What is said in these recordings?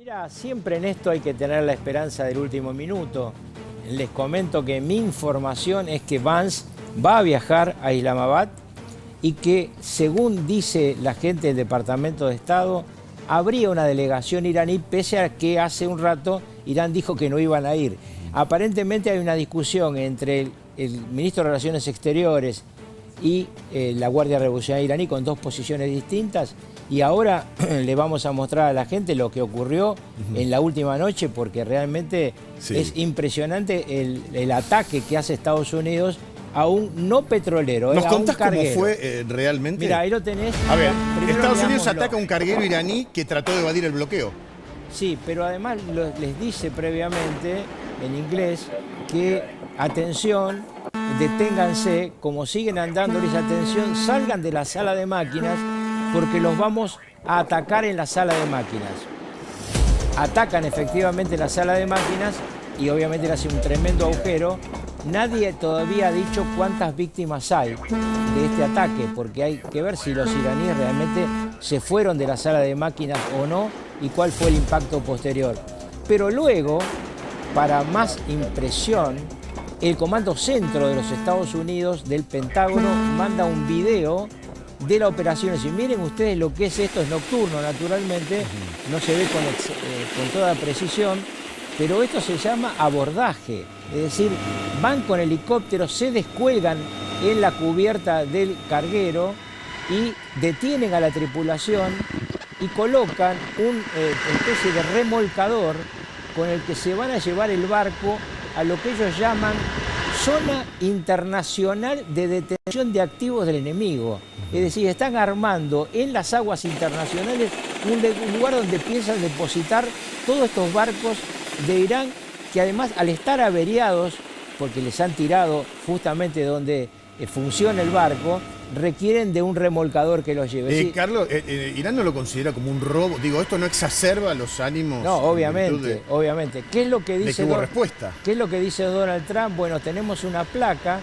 Mira, siempre en esto hay que tener la esperanza del último minuto. Les comento que mi información es que Vance va a viajar a Islamabad y que, según dice la gente del Departamento de Estado, habría una delegación iraní, pese a que hace un rato Irán dijo que no iban a ir. Aparentemente hay una discusión entre el ministro de Relaciones Exteriores y la Guardia Revolucionaria iraní con dos posiciones distintas, y ahora le vamos a mostrar a la gente lo que ocurrió en la última noche, porque realmente es impresionante el ataque que hace Estados Unidos a un no petrolero. ¿Nos a un contás cómo carguero. fue realmente? Mira, ahí lo tenés. A ver, Primero Estados Unidos veámoslo. ataca a un carguero iraní que trató de evadir el bloqueo. Sí, pero además les dice previamente, en inglés, que atención, deténganse, como siguen andándoles atención, salgan de la sala de máquinas porque los vamos a atacar en la sala de máquinas. Atacan efectivamente la sala de máquinas y obviamente le hace un tremendo agujero. Nadie todavía ha dicho cuántas víctimas hay de este ataque, porque hay que ver si los iraníes realmente se fueron de la sala de máquinas o no y cuál fue el impacto posterior. Pero luego, para más impresión, el Comando Centro de los Estados Unidos, del Pentágono, manda un video de la operación. Y miren ustedes lo que es esto, es nocturno naturalmente, no se ve con toda precisión, pero esto se llama abordaje, es decir, van con helicópteros, se descuelgan en la cubierta del carguero y detienen a la tripulación y colocan una especie de remolcador con el que se van a llevar el barco a lo que ellos llaman Zona Internacional de Detención de Activos del Enemigo. Es decir, están armando en las aguas internacionales un lugar donde piensan depositar todos estos barcos de Irán, que además, al estar averiados, porque les han tirado justamente donde funciona el barco, requieren de un remolcador que los lleve. Sí. Carlos, ¿Irán no lo considera como un robo? Digo, ¿esto no exacerba los ánimos? No, obviamente, obviamente. ¿Qué es lo que dice? De que hubo respuesta. ¿Qué es lo que dice Donald Trump? Bueno, tenemos una placa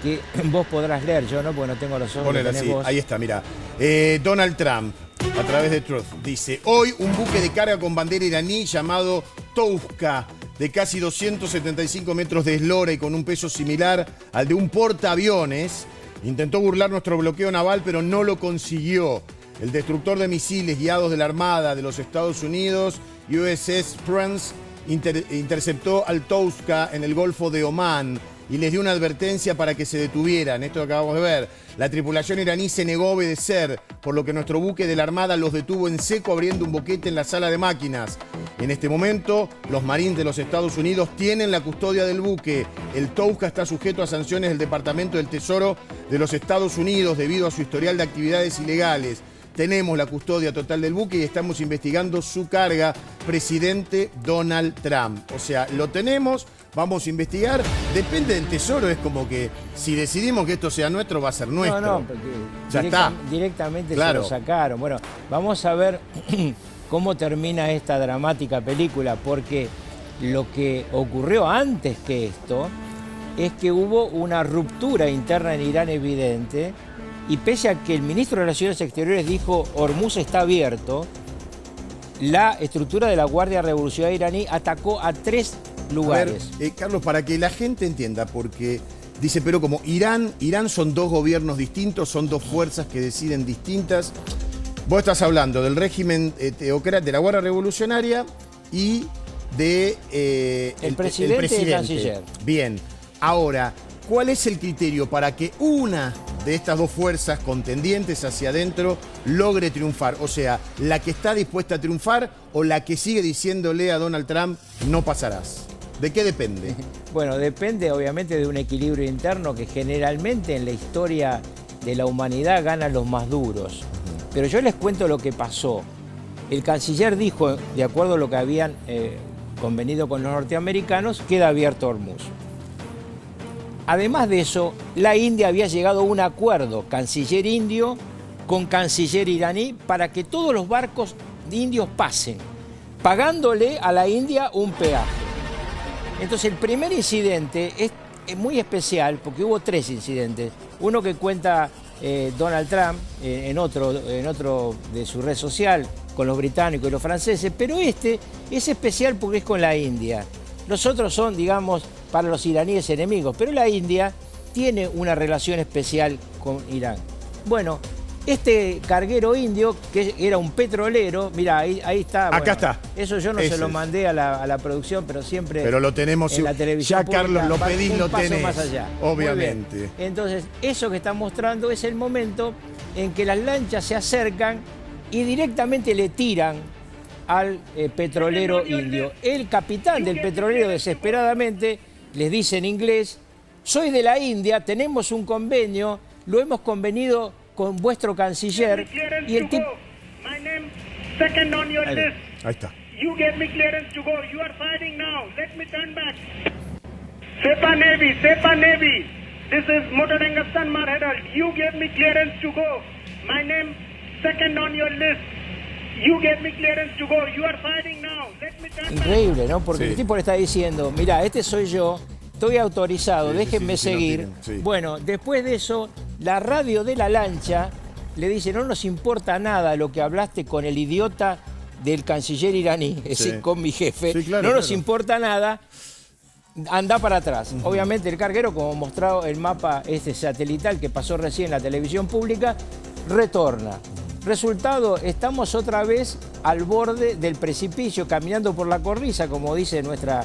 que vos podrás leer, yo no, porque no tengo los ojos. Ponela así, ahí está, mira. Donald Trump, a través de Truth, dice: hoy un buque de carga con bandera iraní llamado Touska, de casi 275 metros de eslora y con un peso similar al de un portaaviones, intentó burlar nuestro bloqueo naval, pero no lo consiguió. El destructor de misiles guiados de la Armada de los Estados Unidos, USS Prince, interceptó al Touska en el Golfo de Omán y les dio una advertencia para que se detuvieran. Esto que acabamos de ver. La tripulación iraní se negó a obedecer, por lo que nuestro buque de la Armada los detuvo en seco abriendo un boquete en la sala de máquinas. En este momento, los marines de los Estados Unidos tienen la custodia del buque. El Touska está sujeto a sanciones del Departamento del Tesoro de los Estados Unidos debido a su historial de actividades ilegales. Tenemos la custodia total del buque y estamos investigando su carga, presidente Donald Trump. O sea, lo tenemos, vamos a investigar. Depende del Tesoro, es como que si decidimos que esto sea nuestro, va a ser nuestro. No, porque ya está. Directamente Claro. se lo sacaron. Bueno, vamos a ver cómo termina esta dramática película, porque lo que ocurrió antes que esto es que hubo una ruptura interna en Irán evidente. Y pese a que el ministro de Relaciones Exteriores dijo Hormuz está abierto, la estructura de la Guardia Revolucionaria iraní atacó a 3 lugares. A ver, Carlos, para que la gente entienda, porque dice, pero como Irán son dos gobiernos distintos, son dos fuerzas que deciden distintas. Vos estás hablando del régimen teocrático de la Guardia Revolucionaria y de el presidente y el canciller. Bien, ahora, ¿cuál es el criterio para que una de estas dos fuerzas contendientes hacia adentro logre triunfar? O sea, ¿la que está dispuesta a triunfar o la que sigue diciéndole a Donald Trump no pasarás? ¿De qué depende? Bueno, depende obviamente de un equilibrio interno que generalmente en la historia de la humanidad ganan los más duros. Pero yo les cuento lo que pasó. El canciller dijo, de acuerdo a lo que habían convenido con los norteamericanos, queda abierto Hormuz. Además de eso, la India había llegado a un acuerdo, canciller indio con canciller iraní, para que todos los barcos indios pasen, pagándole a la India un peaje. Entonces, el primer incidente es muy especial porque hubo 3 incidentes. Uno que cuenta Donald Trump en otro de su red social, con los británicos y los franceses, pero este es especial porque es con la India. Los otros son, digamos, para los iraníes enemigos, pero la India tiene una relación especial con Irán. Bueno, este carguero indio, que era un petrolero, mira, ahí está. Acá bueno, está. Eso yo no se lo mandé a la producción, pero siempre Pero lo tenemos en la televisión ya, pública, Carlos, lo va pedís, un lo paso tenés. más allá. Obviamente. Muy bien. Entonces, eso que está mostrando es el momento en que las lanchas se acercan y directamente le tiran al petrolero indio. El capitán del petrolero desesperadamente les dice en inglés: soy de la India, tenemos un convenio, lo hemos convenido con vuestro canciller, y el tipo... Ahí está. You gave me clearance to go. You are fighting now. Let me turn back. Sepa Navy. This is Motoranga Sanmar Herald. You gave me clearance to go. My name second on your list. You gave me clearance to go. You are fighting now. Let me turn back. Increíble, ¿no? Porque Sí. el tipo le está diciendo: mira, este soy yo, estoy autorizado, Sí, déjenme sí, sí, seguir. no tienen, sí. Bueno, después de eso, la radio de la lancha le dice: no nos importa nada lo que hablaste con el idiota del canciller iraní, es Sí. decir, con mi jefe, Sí, claro, no nos claro. importa nada, anda para atrás. Obviamente el carguero, como mostrado el mapa este satelital que pasó recién en la televisión pública, retorna. Resultado, estamos otra vez al borde del precipicio, caminando por la cornisa, como dice nuestra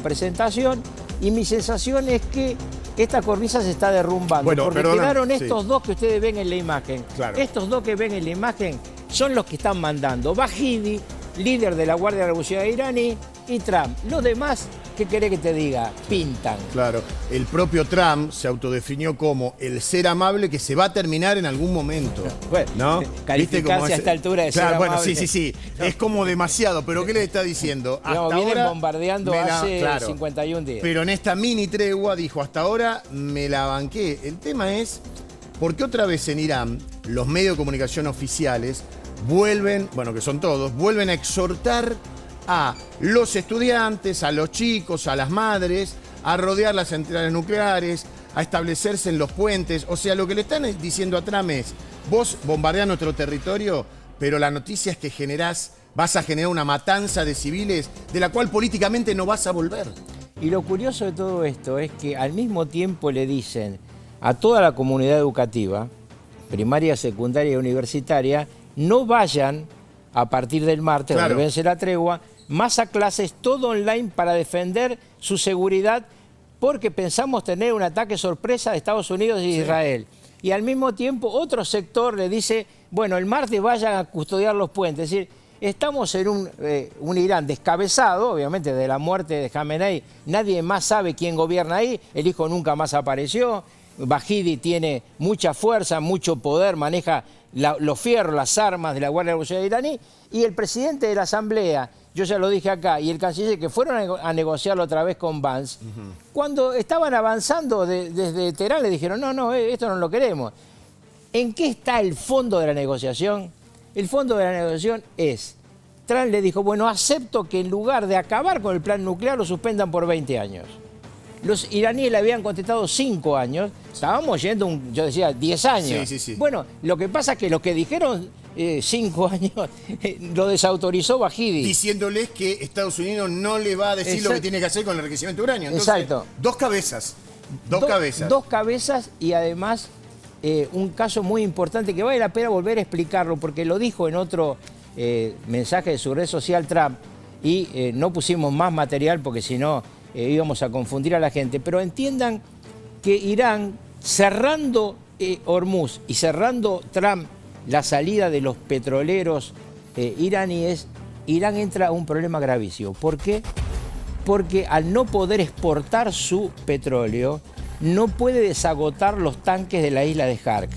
presentación, y mi sensación es que esta cornisa se está derrumbando, Bueno, porque perdona, quedaron sí. estos dos que ustedes ven en la imagen. Claro. Estos dos que ven en la imagen son los que están mandando. Bahidi, líder de la Guardia Revolucionaria iraní, y Trump. Los demás, ¿qué querés que te diga? Pintan. Claro, el propio Trump se autodefinió como el ser amable que se va a terminar en algún momento. Bueno, ¿no? calificarse a esta altura de ser Claro, bueno, amable. sí. Es como demasiado, pero ¿qué le está diciendo? Digamos, Hasta vienen ahora bombardeando me la- hace claro. 51 días. Pero en esta mini tregua dijo: hasta ahora me la banqué. El tema es, ¿por qué otra vez en Irán los medios de comunicación oficiales vuelven, bueno, que son todos, vuelven a exhortar a los estudiantes, a los chicos, a las madres, a rodear las centrales nucleares, a establecerse en los puentes? O sea, lo que le están diciendo a Trump es: vos bombardeás nuestro territorio, pero la noticia es que vas a generar una matanza de civiles de la cual políticamente no vas a volver. Y lo curioso de todo esto es que al mismo tiempo le dicen a toda la comunidad educativa, primaria, secundaria y universitaria, no vayan a partir del martes, Claro. donde vence la tregua, más a clases, todo online para defender su seguridad, porque pensamos tener un ataque sorpresa de Estados Unidos y Israel. Y al mismo tiempo otro sector le dice: bueno, el martes vayan a custodiar los puentes. Es decir, estamos en un Irán descabezado, obviamente, de la muerte de Khamenei. Nadie más sabe quién gobierna ahí, el hijo nunca más apareció. Bahidi tiene mucha fuerza, mucho poder, maneja los fierros, las armas de la Guardia Revolucionaria iraní, y el presidente de la Asamblea, yo ya lo dije acá, y el canciller, que fueron a negociarlo otra vez con Vance, cuando estaban avanzando desde Teherán le dijeron: no, esto no lo queremos. ¿En qué está el fondo de la negociación? El fondo de la negociación es: Trump le dijo: bueno, acepto que en lugar de acabar con el plan nuclear lo suspendan por 20 años. Los iraníes le habían contestado 5 años, estábamos yendo, yo decía, 10 años. Sí. Bueno, lo que pasa es que lo que dijeron 5 años lo desautorizó Bahidi. Diciéndoles que Estados Unidos no le va a decir lo que tiene que hacer con el enriquecimiento de uranio. Entonces, Exacto. Dos cabezas. Dos cabezas. Dos cabezas, y además un caso muy importante que vale la pena volver a explicarlo, porque lo dijo en otro mensaje de su red social Trump, y no pusimos más material porque si no íbamos a confundir a la gente. Pero entiendan que Irán, cerrando Hormuz y cerrando Trump la salida de los petroleros iraníes, Irán entra a un problema gravísimo. ¿Por qué? Porque al no poder exportar su petróleo, no puede desagotar los tanques de la isla de Hark.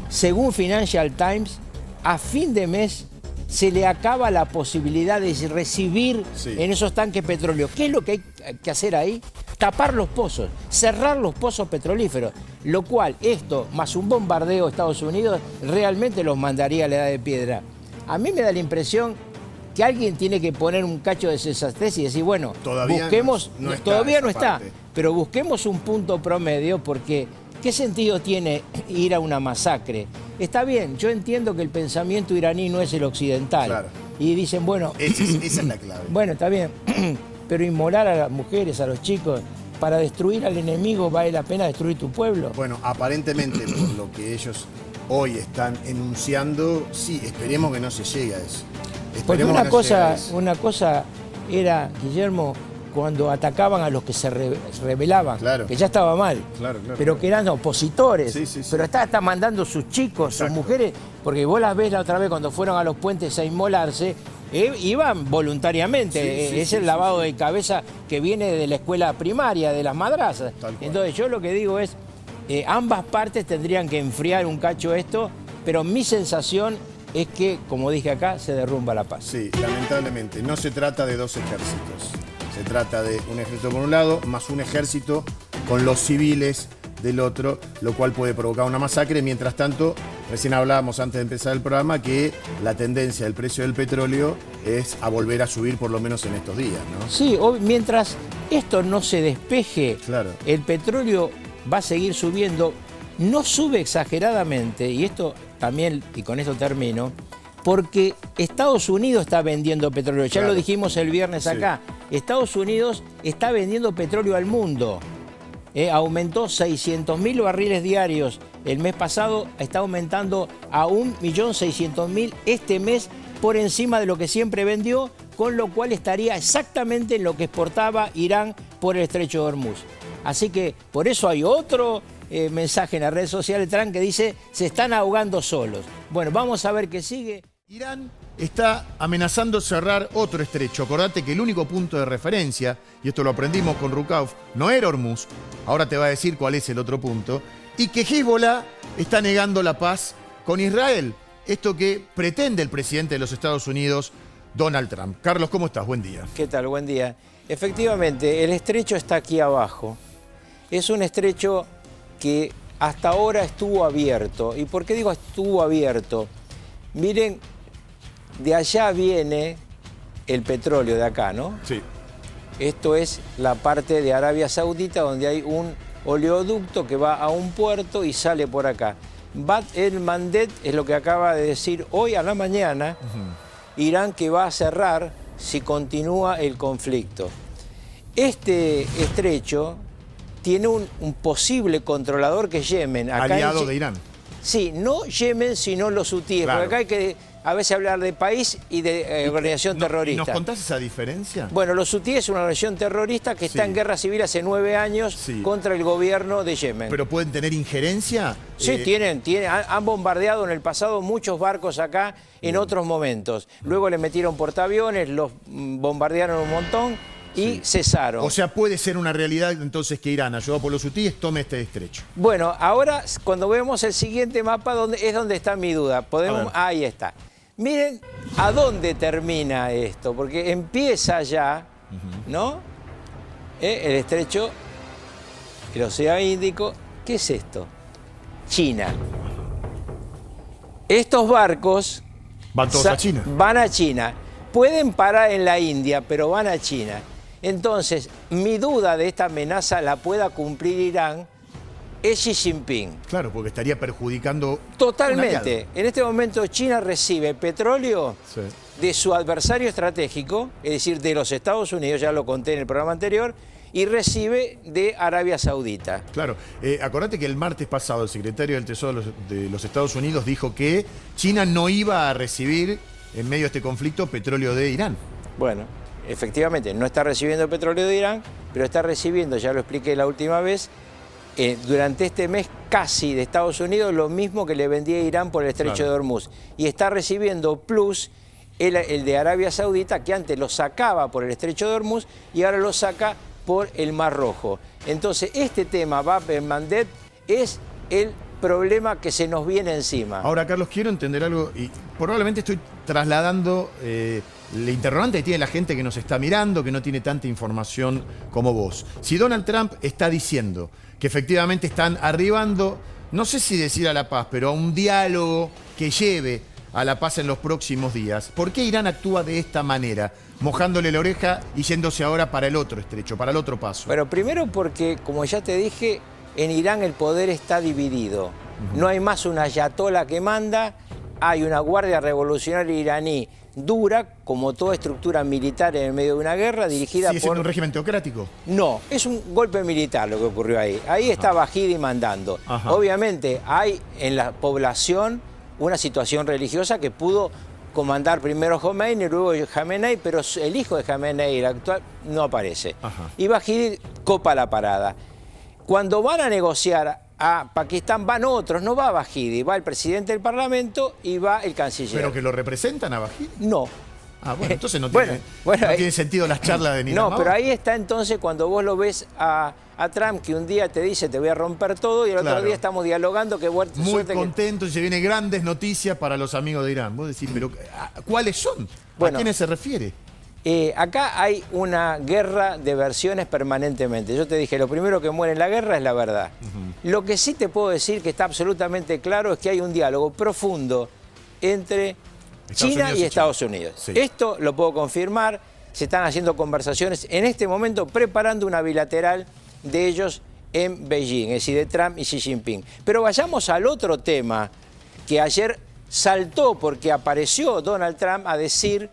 Según Financial Times, a fin de mes se le acaba la posibilidad de recibir en esos tanques petróleo. ¿Qué es lo que hay que hacer ahí? Tapar los pozos, cerrar los pozos petrolíferos, lo cual esto, más un bombardeo de Estados Unidos, realmente los mandaría a la edad de piedra. A mí me da la impresión que alguien tiene que poner un cacho de sensatez y decir: bueno, Todavía busquemos, no está todavía esa no está, parte. pero busquemos un punto promedio, porque ¿qué sentido tiene ir a una masacre? Está bien, yo entiendo que el pensamiento iraní no es el occidental. Claro. Y dicen, bueno, Esa es la clave. bueno, está bien, pero inmolar a las mujeres, a los chicos, para destruir al enemigo, ¿vale la pena destruir tu pueblo? Bueno, aparentemente por lo que ellos hoy están enunciando, sí, esperemos que no se llegue a eso. Porque Esperemos que no llegue a eso. una cosa era, Guillermo, cuando atacaban a los que se rebelaban, Claro. que ya estaba mal, Claro, claro. pero que eran opositores, Sí, sí, sí. pero está mandando sus chicos, sus Exacto. mujeres, porque vos las ves la otra vez cuando fueron a los puentes a inmolarse, iban voluntariamente, Sí, sí, es sí, el lavado de cabeza que viene de la escuela primaria, de las madrazas. Tal cual. Entonces yo lo que digo es, ambas partes tendrían que enfriar un cacho esto, pero mi sensación es que, como dije acá, se derrumba la paz. Sí, lamentablemente. No se trata de dos ejércitos. Se trata de un ejército por un lado, más un ejército con los civiles del otro, lo cual puede provocar una masacre. Mientras tanto, recién hablábamos antes de empezar el programa que la tendencia del precio del petróleo es a volver a subir por lo menos en estos días, ¿no? Sí, mientras esto no se despeje, Claro. el petróleo va a seguir subiendo. No sube exageradamente, y esto también, y con esto termino, porque Estados Unidos está vendiendo petróleo. Ya Claro. lo dijimos el viernes Sí. acá. Estados Unidos está vendiendo petróleo al mundo. Aumentó 600.000 barriles diarios el mes pasado, está aumentando a 1.600.000 este mes por encima de lo que siempre vendió, con lo cual estaría exactamente en lo que exportaba Irán por el estrecho de Hormuz. Así que por eso hay otro mensaje en la red social de Trump que dice, se están ahogando solos. Bueno, vamos a ver qué sigue. Irán está amenazando cerrar otro estrecho. Acordate que el único punto de referencia, y esto lo aprendimos con Rukauf, no era Hormuz. Ahora te va a decir cuál es el otro punto. Y que Hezbollah está negando la paz con Israel. Esto que pretende el presidente de los Estados Unidos, Donald Trump. Carlos, ¿cómo estás? Buen día. ¿Qué tal? Buen día. Efectivamente, el estrecho está aquí abajo. Es un estrecho que hasta ahora estuvo abierto. ¿Y por qué digo estuvo abierto? Miren, de allá viene el petróleo de acá, ¿no? Sí. Esto es la parte de Arabia Saudita donde hay un oleoducto que va a un puerto y sale por acá. Bab el Mandeb es lo que acaba de decir hoy a la mañana, Irán, que va a cerrar si continúa el conflicto. Este estrecho tiene un posible controlador que es Yemen. Acá Aliado de Irán. Sí, no Yemen, sino los hutíes, Claro. porque acá hay que a veces hablar de país y de organización terrorista. ¿Nos contás esa diferencia? Bueno, los hutíes es una organización terrorista que está Sí. en guerra civil hace 9 años Sí. contra el gobierno de Yemen. ¿Pero pueden tener injerencia? Sí, han bombardeado en el pasado muchos barcos acá en otros momentos. Luego le metieron portaaviones, los bombardearon un montón y cesaron. O sea, puede ser una realidad entonces que Irán, ayudado por los hutíes, tome este estrecho. Bueno, ahora cuando vemos el siguiente mapa es donde está mi duda. A ver. Ahí está. Miren a dónde termina esto, porque empieza ya, ¿no? El estrecho, el Océano Índico. ¿Qué es esto? China. Estos barcos Van todos a China. van a China. Pueden parar en la India, pero van a China. Entonces, mi duda de esta amenaza la pueda cumplir Irán es Xi Jinping. Claro, porque estaría perjudicando. un Totalmente. aliado. En este momento China recibe petróleo Sí. de su adversario estratégico, es decir, de los Estados Unidos, ya lo conté en el programa anterior, y recibe de Arabia Saudita. Claro, acordate que el martes pasado el secretario del Tesoro de los Estados Unidos dijo que China no iba a recibir, en medio de este conflicto, petróleo de Irán. Bueno, efectivamente, no está recibiendo petróleo de Irán, pero está recibiendo, ya lo expliqué la última vez, durante este mes casi de Estados Unidos lo mismo que le vendía a Irán por el estrecho Claro. de Hormuz. Y está recibiendo plus el de Arabia Saudita, que antes lo sacaba por el estrecho de Hormuz y ahora lo saca por el Mar Rojo. Entonces, este tema, Bab el Mandeb, es el problema que se nos viene encima. Ahora, Carlos, quiero entender algo y probablemente estoy trasladando el interrogante que tiene la gente que nos está mirando, que no tiene tanta información como vos. Si Donald Trump está diciendo que efectivamente están arribando, no sé si decir a la paz, pero a un diálogo que lleve a la paz en los próximos días, ¿por qué Irán actúa de esta manera, mojándole la oreja y yéndose ahora para el otro estrecho, para el otro paso? Bueno, primero porque, como ya te dije, en Irán el poder está dividido. No hay más una ayatolá que manda, hay una guardia revolucionaria iraní dura, como toda estructura militar en el medio de una guerra, dirigida ¿Sigue siendo un régimen teocrático? No, es un golpe militar lo que ocurrió ahí. Ahí está Bajidi mandando. Ajá. Obviamente hay en la población una situación religiosa que pudo comandar primero Khomeini, luego Khamenei, pero el hijo de Khamenei, el actual, no aparece. Ajá. Y Bajidi copa la parada. Cuando van a negociar a Pakistán van otros, no va Bajidi, va el presidente del Parlamento y va el canciller. ¿Pero que lo representan a Bajidi? No. Ah, bueno, entonces no Bueno, tiene sentido las charlas de Nina. No, pero ahí está entonces cuando vos lo ves a Trump, que un día te dice te voy a romper todo y el otro día estamos dialogando. Muy contento y se vienen grandes noticias para los amigos de Irán. Vos decís, pero ¿cuáles son? Bueno, ¿a quiénes se refiere? Acá hay una guerra de versiones permanentemente. Yo te dije, lo primero que muere en la guerra es la verdad. Lo que sí te puedo decir que está absolutamente claro es que hay un diálogo profundo entre China y Estados Unidos. Sí. Esto lo puedo confirmar, se están haciendo conversaciones en este momento preparando una bilateral de ellos en Beijing, es decir, de Trump y Xi Jinping. Pero vayamos al otro tema que ayer saltó porque apareció Donald Trump a decir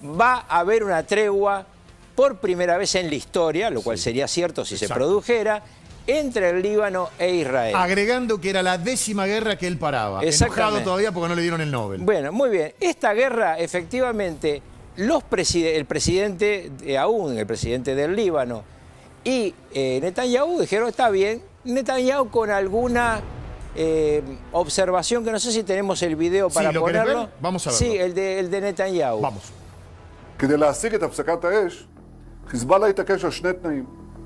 va a haber una tregua por primera vez en la historia, lo cual sería cierto si se produjera, entre el Líbano e Israel. Agregando que era la 10ª guerra que él paraba. Enojado todavía porque no le dieron el Nobel. Bueno, muy bien. Esta guerra, efectivamente, el presidente de Aoun, el presidente del Líbano, y Netanyahu dijeron, está bien. Netanyahu con alguna observación, que no sé si tenemos el video para ¿lo ponerlo. querés ver? Vamos a verlo. Sí, el de Netanyahu. Vamos. כדי להשיג את הפסקת האש, חיזבאללה התעקש על שני תנאים.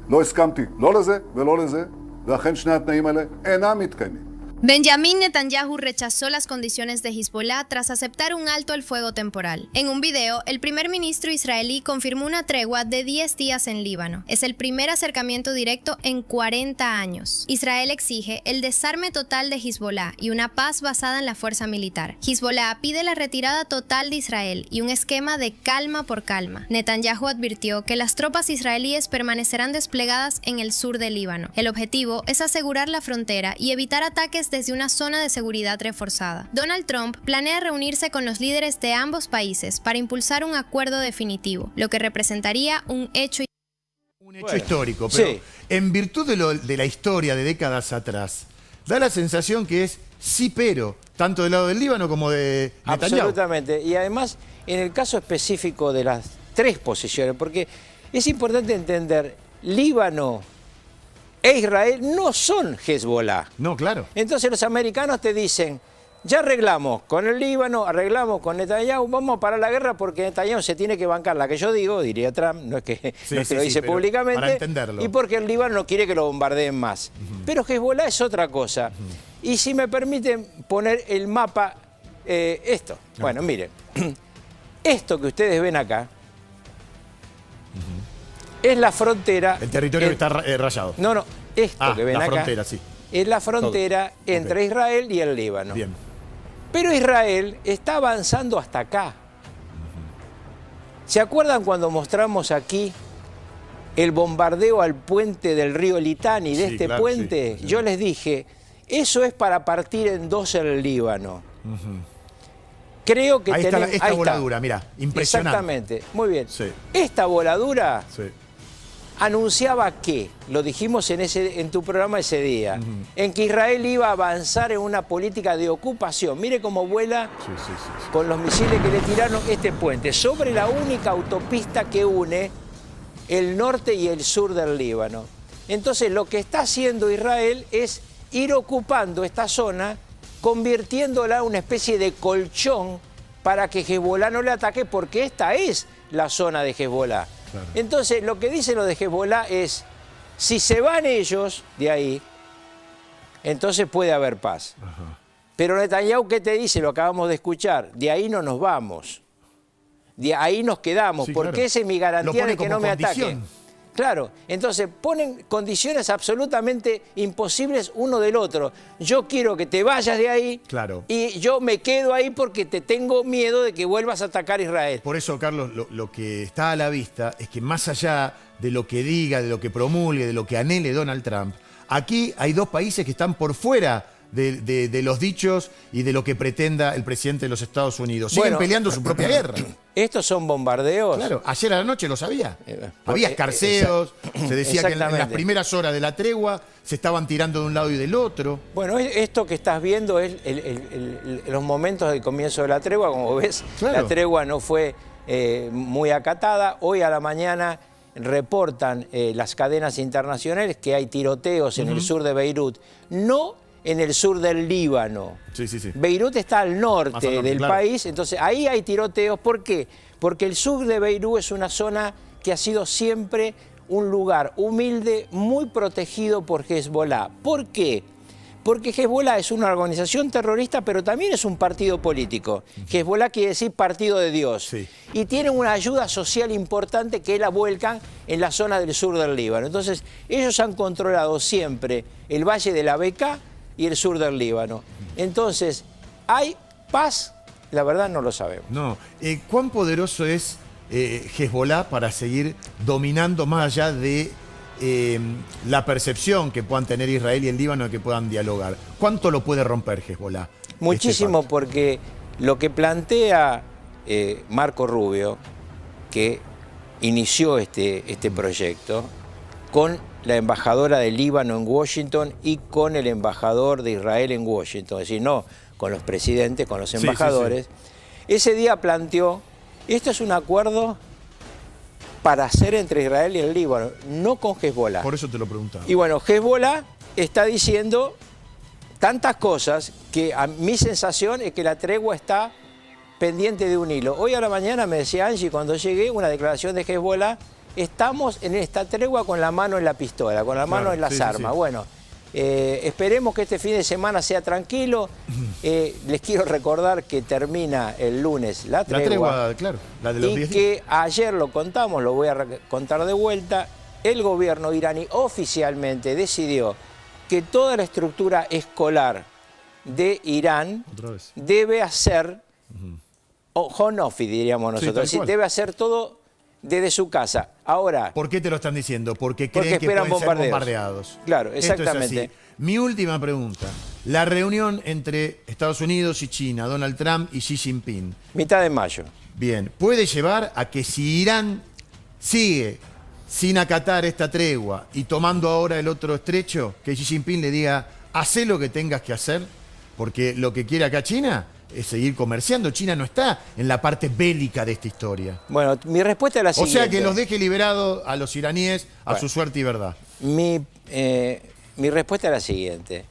לא הסכמתי לא לזה ולא לזה, ואכן שני התנאים האלה אינם מתקיימים. Benjamin Netanyahu rechazó las condiciones de Hezbollah tras aceptar un alto el fuego temporal. En un video, el primer ministro israelí confirmó una tregua de 10 días en Líbano. Es el primer acercamiento directo en 40 años. Israel exige el desarme total de Hezbollah y una paz basada en la fuerza militar. Hezbollah pide la retirada total de Israel y un esquema de calma por calma. Netanyahu advirtió que las tropas israelíes permanecerán desplegadas en el sur del Líbano. El objetivo es asegurar la frontera y evitar ataques desde una zona de seguridad reforzada. Donald Trump planea reunirse con los líderes de ambos países para impulsar un acuerdo definitivo, lo que representaría un hecho histórico, pero en virtud de la historia de décadas atrás, da la sensación que es sí pero, tanto del lado del Líbano como de Netanyahu. Absolutamente. Y además, en el caso específico de las tres posiciones, porque es importante entender, Líbano e Israel no son Hezbollah. No, claro. Entonces los americanos te dicen, ya arreglamos con el Líbano, arreglamos con Netanyahu, vamos a parar la guerra porque Netanyahu se tiene que bancar la que yo digo, diría Trump, no es que, lo dice públicamente, para entenderlo. Y porque el Líbano no quiere que lo bombardeen más. Pero Hezbollah es otra cosa. Y si me permiten poner el mapa, esto. Bueno, miren, esto que ustedes ven acá, es la frontera. El territorio que está rayado. No, esto que ven la acá. Frontera, sí. Es la frontera entre Israel y el Líbano. Bien. Pero Israel está avanzando hasta acá. ¿Se acuerdan cuando mostramos aquí el bombardeo al puente del río Litani, de este puente? Sí. Yo les dije, eso es para partir en dos el Líbano. Creo que ahí tenemos... está esta voladura, mira, impresionante. Exactamente, muy bien. Sí. Esta voladura anunciaba que, lo dijimos en tu programa ese día, en que Israel iba a avanzar en una política de ocupación. Mire cómo vuela con los misiles que le tiraron este puente, sobre la única autopista que une el norte y el sur del Líbano. Entonces lo que está haciendo Israel es ir ocupando esta zona, convirtiéndola en una especie de colchón para que Hezbollah no le ataque, porque esta es la zona de Hezbollah. Claro. Entonces, lo que dice lo de Hezbollah es, si se van ellos de ahí, entonces puede haber paz. Pero Netanyahu, ¿qué te dice? Lo acabamos de escuchar, de ahí no nos vamos, de ahí nos quedamos, porque esa es mi garantía de que no me ataquen. Claro, entonces ponen condiciones absolutamente imposibles uno del otro. Yo quiero que te vayas de ahí y yo me quedo ahí porque te tengo miedo de que vuelvas a atacar a Israel. Por eso, Carlos, lo que está a la vista es que más allá de lo que diga, de lo que promulgue, de lo que anhele Donald Trump, aquí hay dos países que están por fuera de los dichos y de lo que pretenda el presidente de los Estados Unidos. Siguen Bueno, peleando su propia guerra. Estos son bombardeos. Claro, ayer a la noche lo sabía. Había Había escarceos, se decía que en las exactamente. primeras horas de la tregua se estaban tirando de un lado y del otro. Bueno, esto que estás viendo es los momentos del comienzo de la tregua. Como ves, Claro. la tregua no fue muy acatada. Hoy a la mañana reportan las cadenas internacionales que hay tiroteos en el sur de Beirut. No en el sur del Líbano. Sí, sí, sí. Beirut está al Más norte al norte, del claro. país, entonces ahí hay tiroteos. ¿Por qué? Porque el sur de Beirut es una zona que ha sido siempre un lugar humilde, muy protegido por Hezbollah. ¿Por qué? Porque Hezbollah es una organización terrorista, pero también es un partido político. Hezbollah quiere decir partido de Dios. Sí. Y tienen una ayuda social importante que la vuelcan en la zona del sur del Líbano. Entonces, ellos han controlado siempre el valle de la Bekaa y el sur del Líbano. Entonces, ¿hay paz? La verdad no lo sabemos. No. ¿Cuán poderoso es Hezbollah para seguir dominando más allá de la percepción que puedan tener Israel y el Líbano de que puedan dialogar? ¿Cuánto lo puede romper Hezbollah? Muchísimo, Este pacto? porque lo que plantea Marco Rubio, que inició este proyecto, con la embajadora del Líbano en Washington y con el embajador de Israel en Washington, es decir, no con los presidentes, con los Sí, sí, embajadores. Ese día planteó, esto es un acuerdo para hacer entre Israel y el Líbano, no con Hezbollah. Por eso te lo preguntaba. Y bueno, Hezbollah está diciendo tantas cosas que a mi sensación es que la tregua está pendiente de un hilo. Hoy a la mañana me decía Angie, cuando llegué, una declaración de Hezbollah, estamos en esta tregua con la mano en la pistola, con la mano en las sí, sí, armas. sí. Bueno, esperemos que este fin de semana sea tranquilo. Les quiero recordar que termina el lunes la La tregua. tregua, claro, la de los Y 10 días. que ayer lo contamos, lo voy a contar de vuelta, el gobierno iraní oficialmente decidió que toda la estructura escolar de Irán Otra vez. debe hacer, o home office diríamos Sí, nosotros, tal es decir, cual. debe hacer todo desde su casa. Ahora, ¿Por qué te lo están diciendo? Porque Porque creen que esperan pueden ser bombardeos. bombardeados. Claro, Esto es exactamente. así. Mi última pregunta. La reunión entre Estados Unidos y China, Donald Trump y Xi Jinping, mitad de mayo. bien, puede llevar a que si Irán sigue sin acatar esta tregua y tomando ahora el otro estrecho, que Xi Jinping le diga, hacé lo que tengas que hacer, porque lo que quiere acá China es seguir comerciando. China no está en la parte bélica de esta historia. Bueno, mi respuesta es la O siguiente. sea, que los deje liberados a los iraníes a Bueno. su suerte y verdad. Mi respuesta es la siguiente.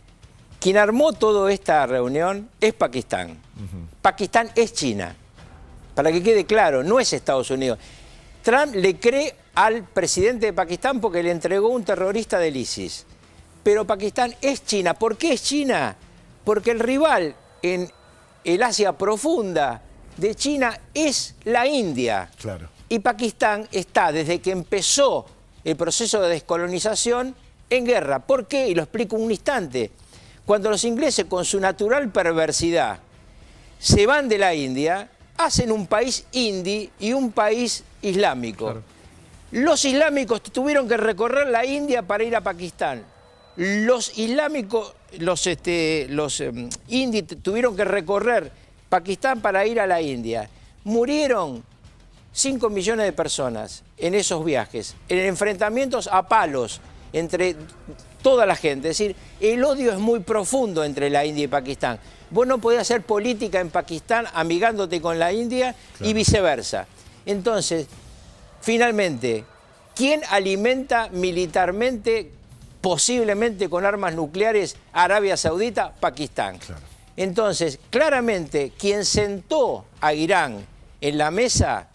Quien armó toda esta reunión es Pakistán. Pakistán es China. Para que quede claro, no es Estados Unidos. Trump le cree al presidente de Pakistán porque le entregó un terrorista del ISIS. Pero Pakistán es China. ¿Por qué es China? Porque el rival en el Asia profunda de China es la India. Claro. Y Pakistán está, desde que empezó el proceso de descolonización, en guerra. ¿Por qué? Y lo explico un instante. Cuando los ingleses, con su natural perversidad, se van de la India, hacen un país hindi y un país islámico. Claro. Los islámicos tuvieron que recorrer la India para ir a Pakistán. Los islámicos, los indios tuvieron que recorrer Pakistán para ir a la India. Murieron 5 millones de personas en esos viajes, en enfrentamientos a palos entre toda la gente. Es decir, el odio es muy profundo entre la India y Pakistán. Vos no podés hacer política en Pakistán amigándote con la India y viceversa. Entonces, finalmente, ¿quién alimenta militarmente, posiblemente con armas nucleares, a Arabia Saudita? Pakistán. Claro. Entonces, claramente, quien sentó a Irán en la mesa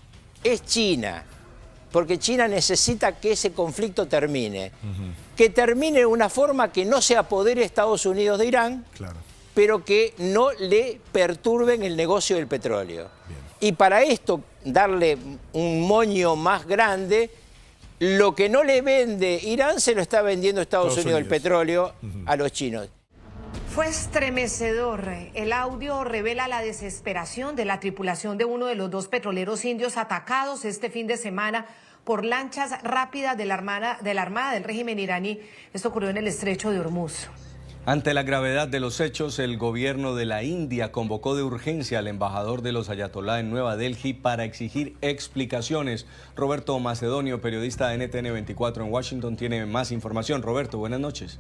es China, porque China necesita que ese conflicto termine. Que termine de una forma que no se apodere Estados Unidos de Irán, Claro. pero que no le perturben el negocio del petróleo. Y para esto, darle un moño más grande, lo que no le vende Irán se lo está vendiendo Estados Unidos, el petróleo, a los chinos. Fue estremecedor. El audio revela la desesperación de la tripulación de uno de los 2 petroleros indios atacados este fin de semana por lanchas rápidas de la Armada del régimen iraní. Esto ocurrió en el estrecho de Hormuz. Ante la gravedad de los hechos, el gobierno de la India convocó de urgencia al embajador de los ayatolá en Nueva Delhi para exigir explicaciones. Roberto Macedonio, periodista de NTN 24 en Washington, tiene más información. Roberto, buenas noches.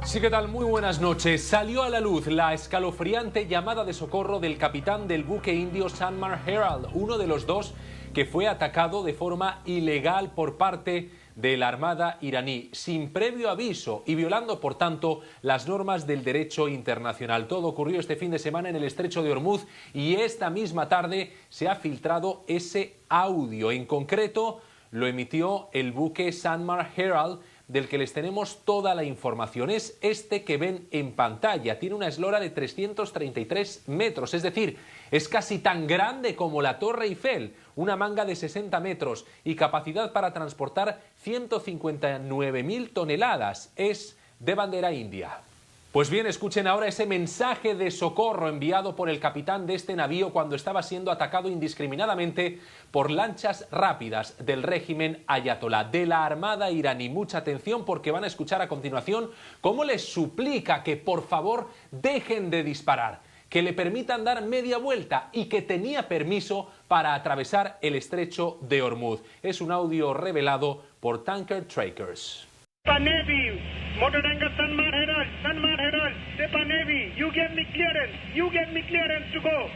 Sí, ¿qué tal? Muy buenas noches. Salió a la luz la escalofriante llamada de socorro del capitán del buque indio Sanmar Herald, uno de los dos que fue atacado de forma ilegal por parte de la Armada iraní, sin previo aviso y violando, por tanto, las normas del derecho internacional. Todo ocurrió este fin de semana en el estrecho de Ormuz y esta misma tarde se ha filtrado ese audio. En concreto, lo emitió el buque Sanmar Herald, del que les tenemos toda la información. Es este que ven en pantalla. Tiene una eslora de 333 metros, es decir, es casi tan grande como la Torre Eiffel, una manga de 60 metros y capacidad para transportar 159.000 toneladas. Es de bandera india. Pues bien, escuchen ahora ese mensaje de socorro enviado por el capitán de este navío cuando estaba siendo atacado indiscriminadamente por lanchas rápidas del régimen ayatolá, de la Armada iraní. Mucha atención porque van a escuchar a continuación cómo les suplica que por favor dejen de disparar, que le permitan dar media vuelta y que tenía permiso para atravesar el estrecho de Ormuz. Es un audio revelado por Tanker Trackers. Navy, motor tanker Sanmar Herald, Sepa Navy, you get me clearance to go.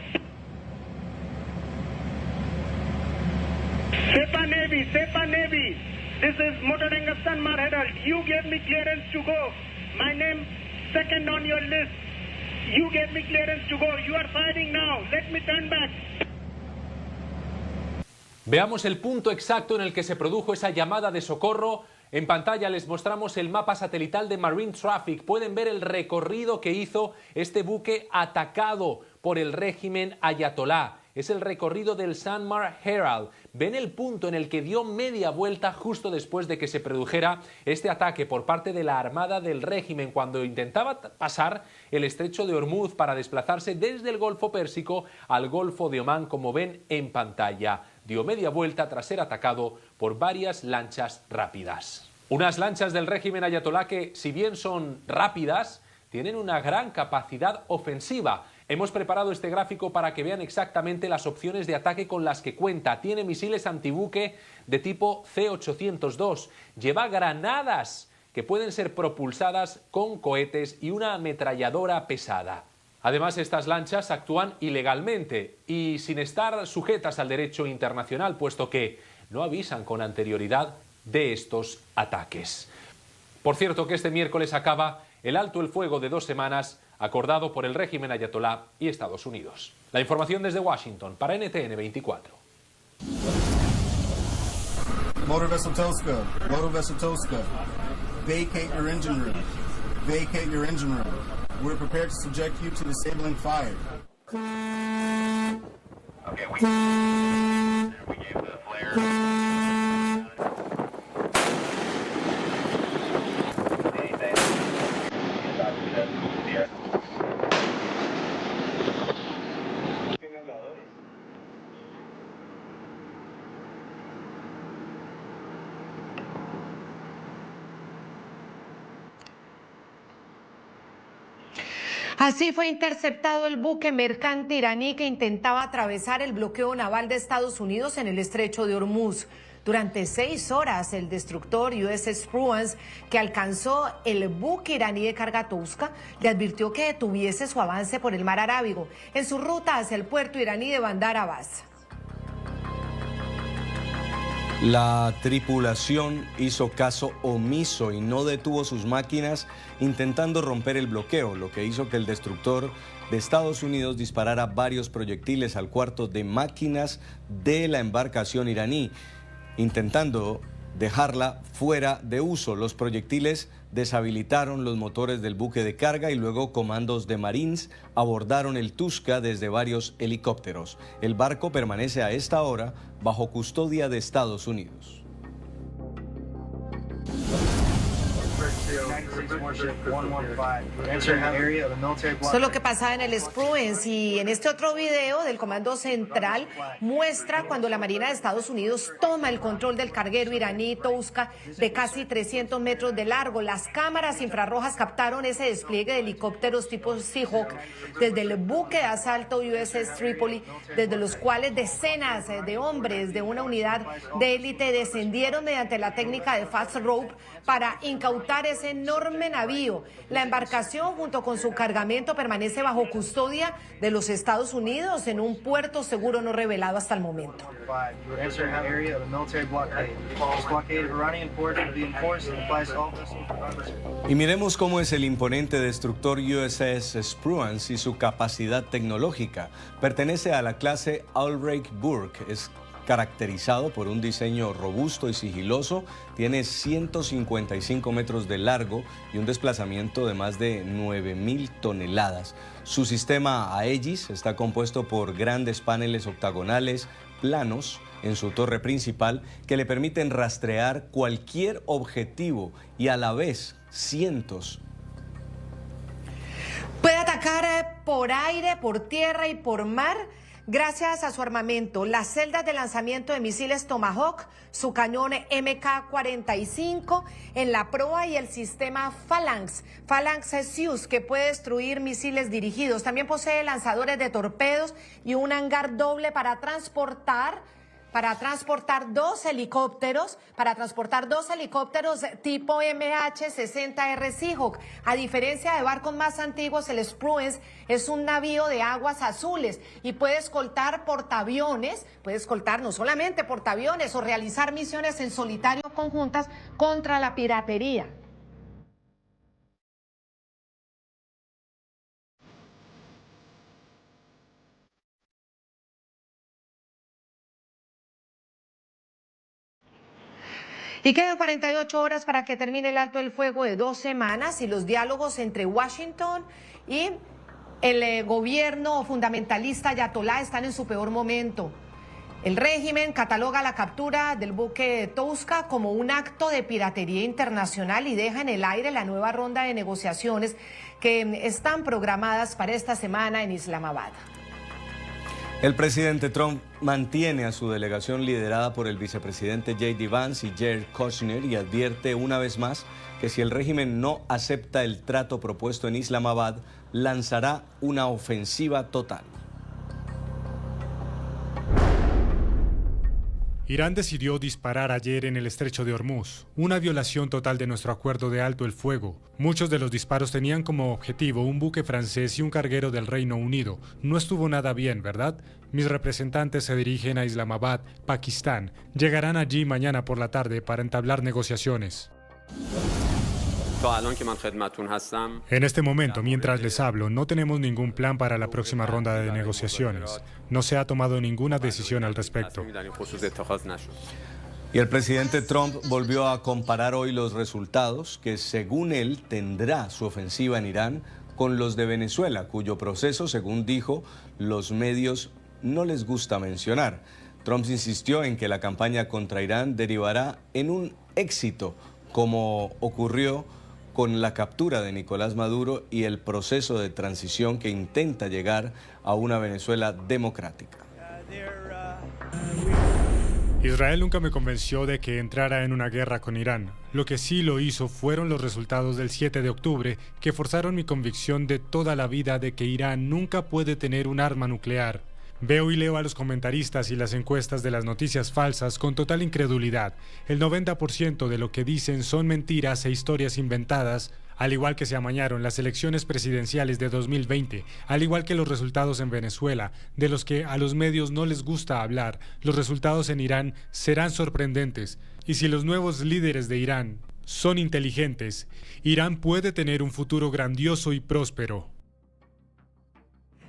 Sepa Navy, this is motor tanker Sanmar Herald, you get me clearance to go. My name second on your list, you get me clearance to go. You are firing now, let me turn back. Veamos el punto exacto en el que se produjo esa llamada de socorro. En pantalla les mostramos el mapa satelital de Marine Traffic. Pueden ver el recorrido que hizo este buque atacado por el régimen ayatolá. Es el recorrido del Sanmar Herald. Ven el punto en el que dio media vuelta justo después de que se produjera este ataque por parte de la Armada del régimen cuando intentaba pasar el estrecho de Ormuz para desplazarse desde el Golfo Pérsico al Golfo de Omán, como ven en pantalla. Dio media vuelta tras ser atacado por varias lanchas rápidas. Unas lanchas del régimen ayatolá que, si bien son rápidas, tienen una gran capacidad ofensiva. Hemos preparado este gráfico para que vean exactamente las opciones de ataque con las que cuenta. Tiene misiles antibuque de tipo C-802. Lleva granadas que pueden ser propulsadas con cohetes y una ametralladora pesada. Además, estas lanchas actúan ilegalmente y sin estar sujetas al derecho internacional, puesto que no avisan con anterioridad de estos ataques. Por cierto, que este miércoles acaba el alto el fuego de 2 semanas acordado por el régimen ayatolá y Estados Unidos. La información desde Washington para NTN 24. Motor Vessel Tosca, vacate your engine room. Vacate your engine room. We're prepared to subject you to disabling fire. Okay, we gave the flare. Así fue interceptado el buque mercante iraní que intentaba atravesar el bloqueo naval de Estados Unidos en el estrecho de Ormuz. Durante 6 horas, el destructor USS Spruance, que alcanzó el buque iraní de carga Tosca, le advirtió que detuviese su avance por el mar Arábigo en su ruta hacia el puerto iraní de Bandar Abbas. La tripulación hizo caso omiso y no detuvo sus máquinas intentando romper el bloqueo, lo que hizo que el destructor de Estados Unidos disparara varios proyectiles al cuarto de máquinas de la embarcación iraní, intentando dejarla fuera de uso. Los proyectiles deshabilitaron los motores del buque de carga y luego comandos de Marines abordaron el Tosca desde varios helicópteros. El barco permanece a esta hora bajo custodia de Estados Unidos. Esto es lo que pasaba en el Spruance, y en este otro video del Comando Central muestra cuando la Marina de Estados Unidos toma el control del carguero iraní Towska de casi 300 metros de largo. Las cámaras infrarrojas captaron ese despliegue de helicópteros tipo Seahawk desde el buque de asalto USS Tripoli, desde los cuales decenas de hombres de una unidad de élite descendieron mediante la técnica de fast rope para incautar ese enorme navío. La embarcación junto con su cargamento permanece bajo custodia de los Estados Unidos en un puerto seguro no revelado hasta el momento. Y miremos cómo es el imponente destructor USS Spruance y su capacidad tecnológica. Pertenece a la clase Ulrich Burke. Es caracterizado por un diseño robusto y sigiloso, tiene 155 metros de largo y un desplazamiento de más de 9.000 toneladas. Su sistema Aegis está compuesto por grandes paneles octagonales planos en su torre principal que le permiten rastrear cualquier objetivo y a la vez cientos. Puede atacar por aire, por tierra y por mar gracias a su armamento, las celdas de lanzamiento de misiles Tomahawk, su cañón MK-45 en la proa y el sistema Phalanx Zeus, que puede destruir misiles dirigidos. También posee lanzadores de torpedos y un hangar doble para transportar dos helicópteros tipo MH-60R Seahawk. A diferencia de barcos más antiguos, el Spruance es un navío de aguas azules y puede escoltar portaaviones, no solamente portaaviones, o realizar misiones en solitario conjuntas contra la piratería. Y quedan 48 horas para que termine el alto el fuego de 2 semanas y los diálogos entre Washington y el gobierno fundamentalista ayatolá están en su peor momento. El régimen cataloga la captura del buque Towska como un acto de piratería internacional y deja en el aire la nueva ronda de negociaciones que están programadas para esta semana en Islamabad. El presidente Trump mantiene a su delegación liderada por el vicepresidente J.D. Vance y Jared Kushner y advierte una vez más que si el régimen no acepta el trato propuesto en Islamabad, lanzará una ofensiva total. Irán decidió disparar ayer en el estrecho de Hormuz, una violación total de nuestro acuerdo de alto el fuego. Muchos de los disparos tenían como objetivo un buque francés y un carguero del Reino Unido. No estuvo nada bien, ¿verdad? Mis representantes se dirigen a Islamabad, Pakistán. Llegarán allí mañana por la tarde para entablar negociaciones. En este momento, mientras les hablo, no tenemos ningún plan para la próxima ronda de negociaciones. No se ha tomado ninguna decisión al respecto. Y el presidente Trump volvió a comparar hoy los resultados que, según él, tendrá su ofensiva en Irán con los de Venezuela, cuyo proceso, según dijo, los medios no les gusta mencionar. Trump insistió en que la campaña contra Irán derivará en un éxito, como ocurrió con la captura de Nicolás Maduro y el proceso de transición que intenta llegar a una Venezuela democrática. Israel nunca me convenció de que entrara en una guerra con Irán. Lo que sí lo hizo fueron los resultados del 7 de octubre, que forzaron mi convicción de toda la vida de que Irán nunca puede tener un arma nuclear. Veo y leo a los comentaristas y las encuestas de las noticias falsas con total incredulidad. El 90% de lo que dicen son mentiras e historias inventadas, al igual que se amañaron las elecciones presidenciales de 2020, al igual que los resultados en Venezuela, de los que a los medios no les gusta hablar. Los resultados en Irán serán sorprendentes, y si los nuevos líderes de Irán son inteligentes, Irán puede tener un futuro grandioso y próspero.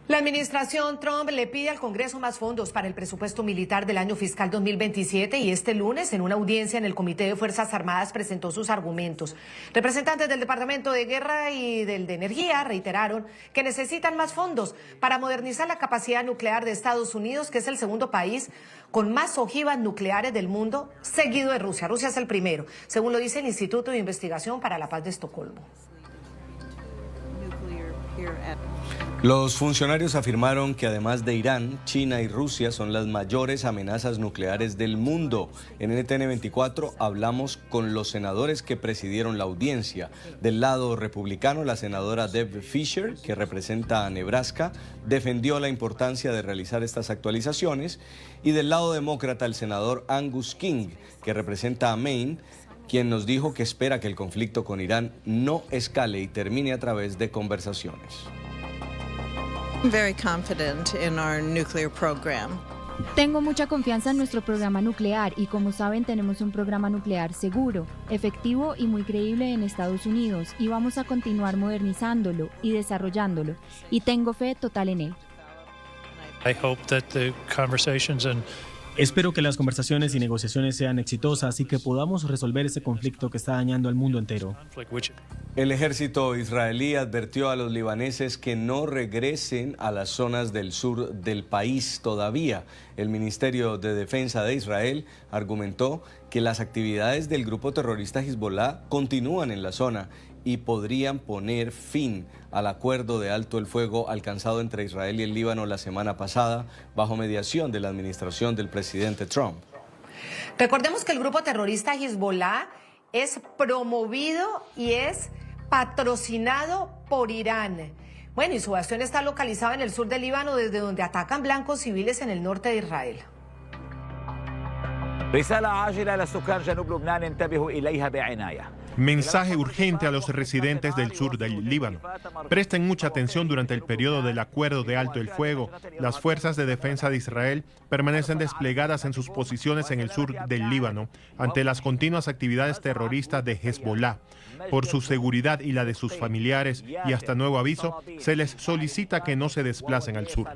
La administración Trump le pide al Congreso más fondos para el presupuesto militar del año fiscal 2027 y este lunes en una audiencia en el Comité de Fuerzas Armadas presentó sus argumentos. Representantes del Departamento de Guerra y del de Energía reiteraron que necesitan más fondos para modernizar la capacidad nuclear de Estados Unidos, que es el segundo país con más ojivas nucleares del mundo, seguido de Rusia. Rusia es el primero, según lo dice el Instituto de Investigación para la Paz de Estocolmo. Los funcionarios afirmaron que además de Irán, China y Rusia son las mayores amenazas nucleares del mundo. En NTN 24 hablamos con los senadores que presidieron la audiencia. Del lado republicano, la senadora Deb Fischer, que representa a Nebraska, defendió la importancia de realizar estas actualizaciones. Y del lado demócrata, el senador Angus King, que representa a Maine, quien nos dijo que espera que el conflicto con Irán no escale y termine a través de conversaciones. Tengo mucha confianza en nuestro programa nuclear y, como saben, tenemos un programa nuclear seguro, efectivo y muy creíble en Estados Unidos, y vamos a continuar modernizándolo y desarrollándolo, y tengo fe total en él. Espero que las conversaciones y negociaciones sean exitosas y que podamos resolver ese conflicto que está dañando al mundo entero. El ejército israelí advirtió a los libaneses que no regresen a las zonas del sur del país todavía. El Ministerio de Defensa de Israel argumentó que las actividades del grupo terrorista Hezbollah continúan en la zona y podrían poner fin al acuerdo de alto el fuego alcanzado entre Israel y el Líbano la semana pasada bajo mediación de la administración del presidente Trump. Recordemos que el grupo terrorista Hezbollah es promovido y es patrocinado por Irán. Bueno, y su bastión está localizado en el sur del Líbano, desde donde atacan blancos civiles en el norte de Israel. Mensaje urgente a los residentes del sur del Líbano. Presten mucha atención durante el periodo del acuerdo de alto el fuego. Las fuerzas de defensa de Israel permanecen desplegadas en sus posiciones en el sur del Líbano ante las continuas actividades terroristas de Hezbollah. Por su seguridad y la de sus familiares y hasta nuevo aviso, se les solicita que no se desplacen al sur.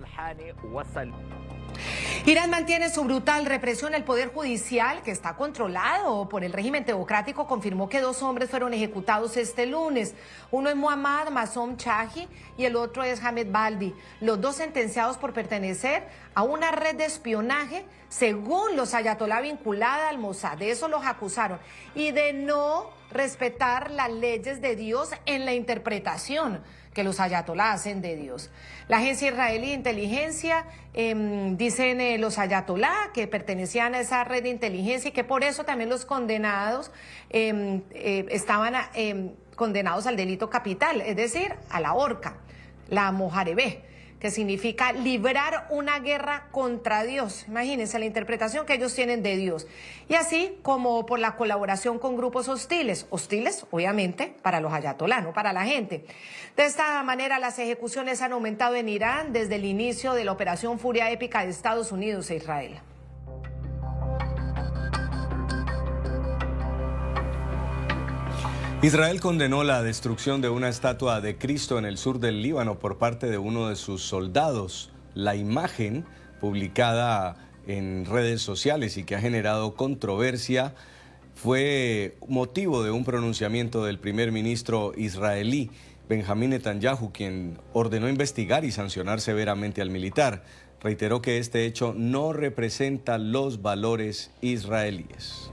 Irán mantiene su brutal represión. El Poder Judicial, que está controlado por el régimen teocrático, confirmó que 2 hombres fueron ejecutados este lunes. Uno es Mohammad Masoum Chahi y el otro es Hamed Baldi. Los 2 sentenciados por pertenecer a una red de espionaje, según los ayatolá vinculada al Mossad. De eso los acusaron. Y de no respetar las leyes de Dios en la interpretación que los ayatolá hacen de Dios. La agencia israelí de inteligencia, dicen los ayatolá que pertenecían a esa red de inteligencia y que por eso también los condenados estaban condenados al delito capital, es decir, a la horca, la mojarebé, que significa librar una guerra contra Dios. Imagínense la interpretación que ellos tienen de Dios. Y así como por la colaboración con grupos hostiles, obviamente para los ayatolá, no para la gente. De esta manera las ejecuciones han aumentado en Irán desde el inicio de la operación Furia Épica de Estados Unidos e Israel. Israel condenó la destrucción de una estatua de Cristo en el sur del Líbano por parte de uno de sus soldados. La imagen, publicada en redes sociales y que ha generado controversia, fue motivo de un pronunciamiento del primer ministro israelí, Benjamín Netanyahu, quien ordenó investigar y sancionar severamente al militar. Reiteró que este hecho no representa los valores israelíes.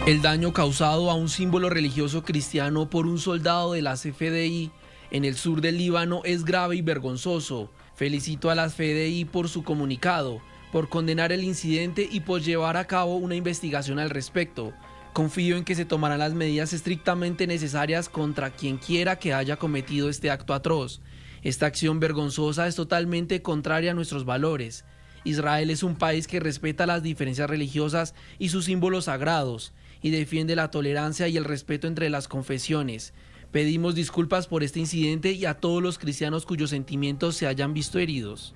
El daño causado a un símbolo religioso cristiano por un soldado de las FDI en el sur del Líbano es grave y vergonzoso. Felicito a las FDI por su comunicado, por condenar el incidente y por llevar a cabo una investigación al respecto. Confío en que se tomarán las medidas estrictamente necesarias contra quien quiera que haya cometido este acto atroz. Esta acción vergonzosa es totalmente contraria a nuestros valores. Israel es un país que respeta las diferencias religiosas y sus símbolos sagrados, y defiende la tolerancia y el respeto entre las confesiones. Pedimos disculpas por este incidente y a todos los cristianos cuyos sentimientos se hayan visto heridos.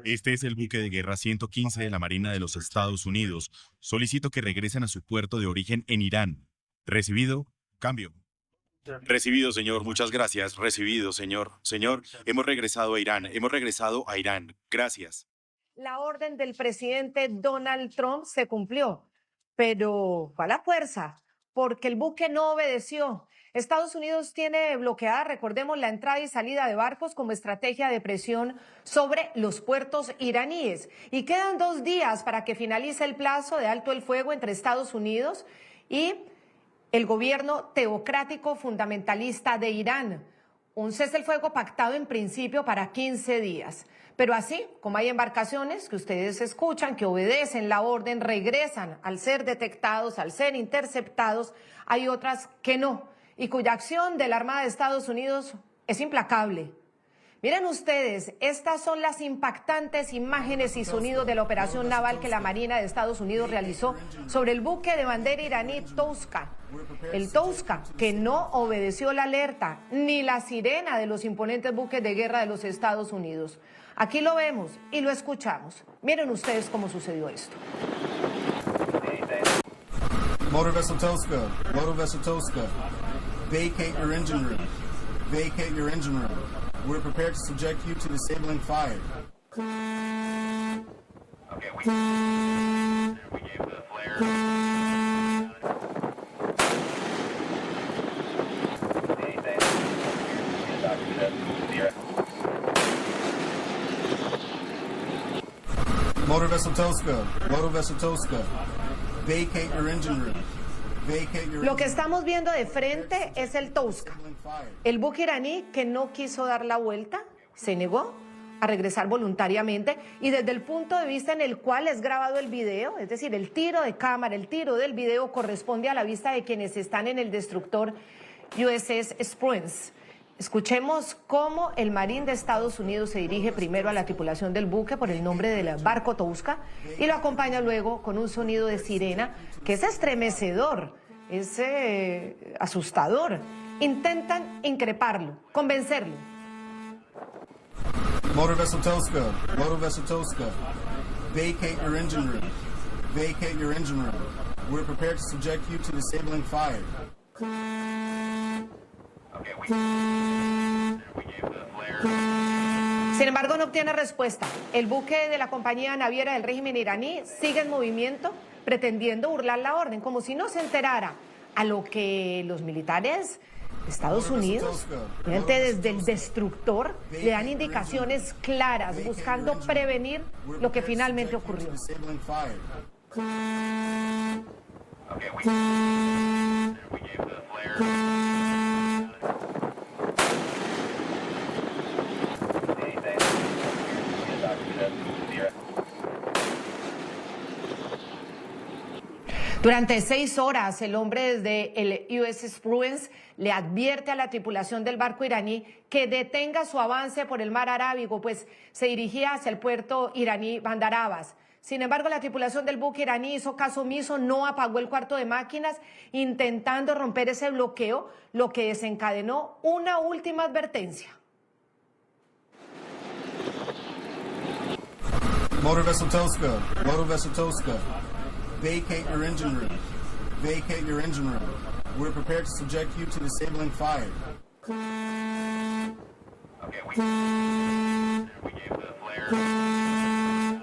Este es el buque de guerra 115 de la Marina de los Estados Unidos. Solicito que regresen a su puerto de origen en Irán. Recibido, cambio. Recibido, señor. Muchas gracias. Recibido, señor. Señor, hemos regresado a Irán. Hemos regresado a Irán. Gracias. La orden del presidente Donald Trump se cumplió, pero fue a la fuerza, porque el buque no obedeció. Estados Unidos tiene bloqueada, recordemos, la entrada y salida de barcos como estrategia de presión sobre los puertos iraníes. Y quedan 2 días para que finalice el plazo de alto el fuego entre Estados Unidos y el gobierno teocrático fundamentalista de Irán. Un cese el fuego pactado en principio para 15 días. Pero así como hay embarcaciones que ustedes escuchan, que obedecen la orden, regresan al ser detectados, al ser interceptados, hay otras que no, y cuya acción de la Armada de Estados Unidos es implacable. Miren ustedes, estas son las impactantes imágenes y sonidos de la operación naval que la Marina de Estados Unidos realizó sobre el buque de bandera iraní Towska. El Towska, que no obedeció la alerta ni la sirena de los imponentes buques de guerra de los Estados Unidos. Aquí lo vemos y lo escuchamos. Miren ustedes cómo sucedió esto. Motor vessel Towska. Motor vessel Towska. Vacate your engine room. Vacate your engine room. We're prepared to subject you to disabling fire. Okay, we gave the flare. Motor vessel Towska. Motor vessel Towska. Vacate your engine room. Lo que estamos viendo de frente es el Towska, el buque iraní que no quiso dar la vuelta, se negó a regresar voluntariamente, y desde el punto de vista en el cual es grabado el video, es decir, el tiro de cámara, el tiro del video corresponde a la vista de quienes están en el destructor USS Spruance. Escuchemos cómo el marín de Estados Unidos se dirige primero a la tripulación del buque por el nombre del barco Towska y lo acompaña luego con un sonido de sirena que es estremecedor, es asustador. Intentan increparlo, convencerlo. Motor vessel Towska. Motor vessel Towska. Vacate your engine room. Vacate your engine room. We're prepared to subject you to disabling fire. Sin embargo, no obtiene respuesta. El buque de la compañía naviera del régimen iraní sigue en movimiento, pretendiendo burlar la orden, como si no se enterara, a lo que los militares de Estados Unidos, desde el destructor, le dan indicaciones claras, buscando prevenir lo que finalmente ocurrió. Durante 6 horas, el hombre desde el USS Spruance le advierte a la tripulación del barco iraní que detenga su avance por el mar Arábigo, pues se dirigía hacia el puerto iraní Bandar Abbas. Sin embargo, la tripulación del buque iraní hizo caso omiso, no apagó el cuarto de máquinas, intentando romper ese bloqueo, lo que desencadenó una última advertencia. Motor vessel Towska. Motor vessel Towska. Vacate your engine room. Vacate your engine room. We're prepared to subject you to disabling fire. Okay, we gave the flare.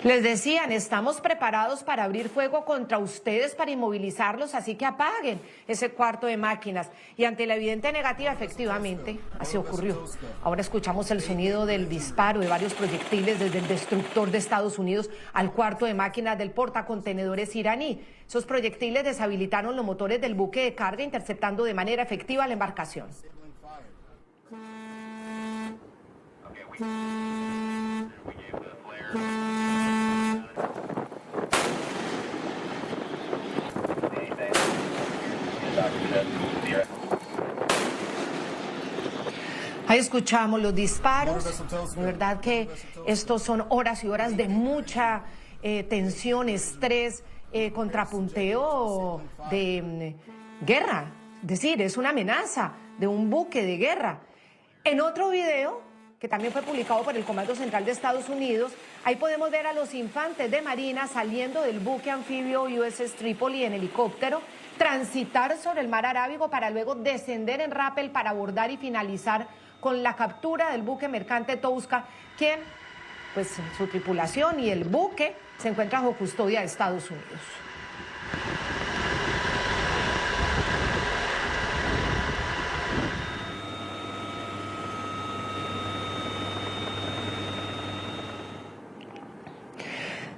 Les decían, estamos preparados para abrir fuego contra ustedes, para inmovilizarlos, así que apaguen ese cuarto de máquinas. Y ante la evidente negativa, efectivamente, así ocurrió. Ahora escuchamos el sonido del disparo de varios proyectiles desde el destructor de Estados Unidos al cuarto de máquinas del portacontenedores iraní. Esos proyectiles deshabilitaron los motores del buque de carga, interceptando de manera efectiva la embarcación. Ahí escuchamos los disparos. De verdad que estos son horas y horas de mucha tensión, estrés, contrapunteo de guerra. Es decir, es una amenaza de un buque de guerra. En otro video, que también fue publicado por el Comando Central de Estados Unidos, ahí podemos ver a los infantes de Marina saliendo del buque anfibio USS Tripoli en helicóptero, transitar sobre el mar Arábigo para luego descender en Rappel para abordar y finalizar con la captura del buque mercante Touzka, quien, pues su tripulación y el buque se encuentran bajo custodia de Estados Unidos.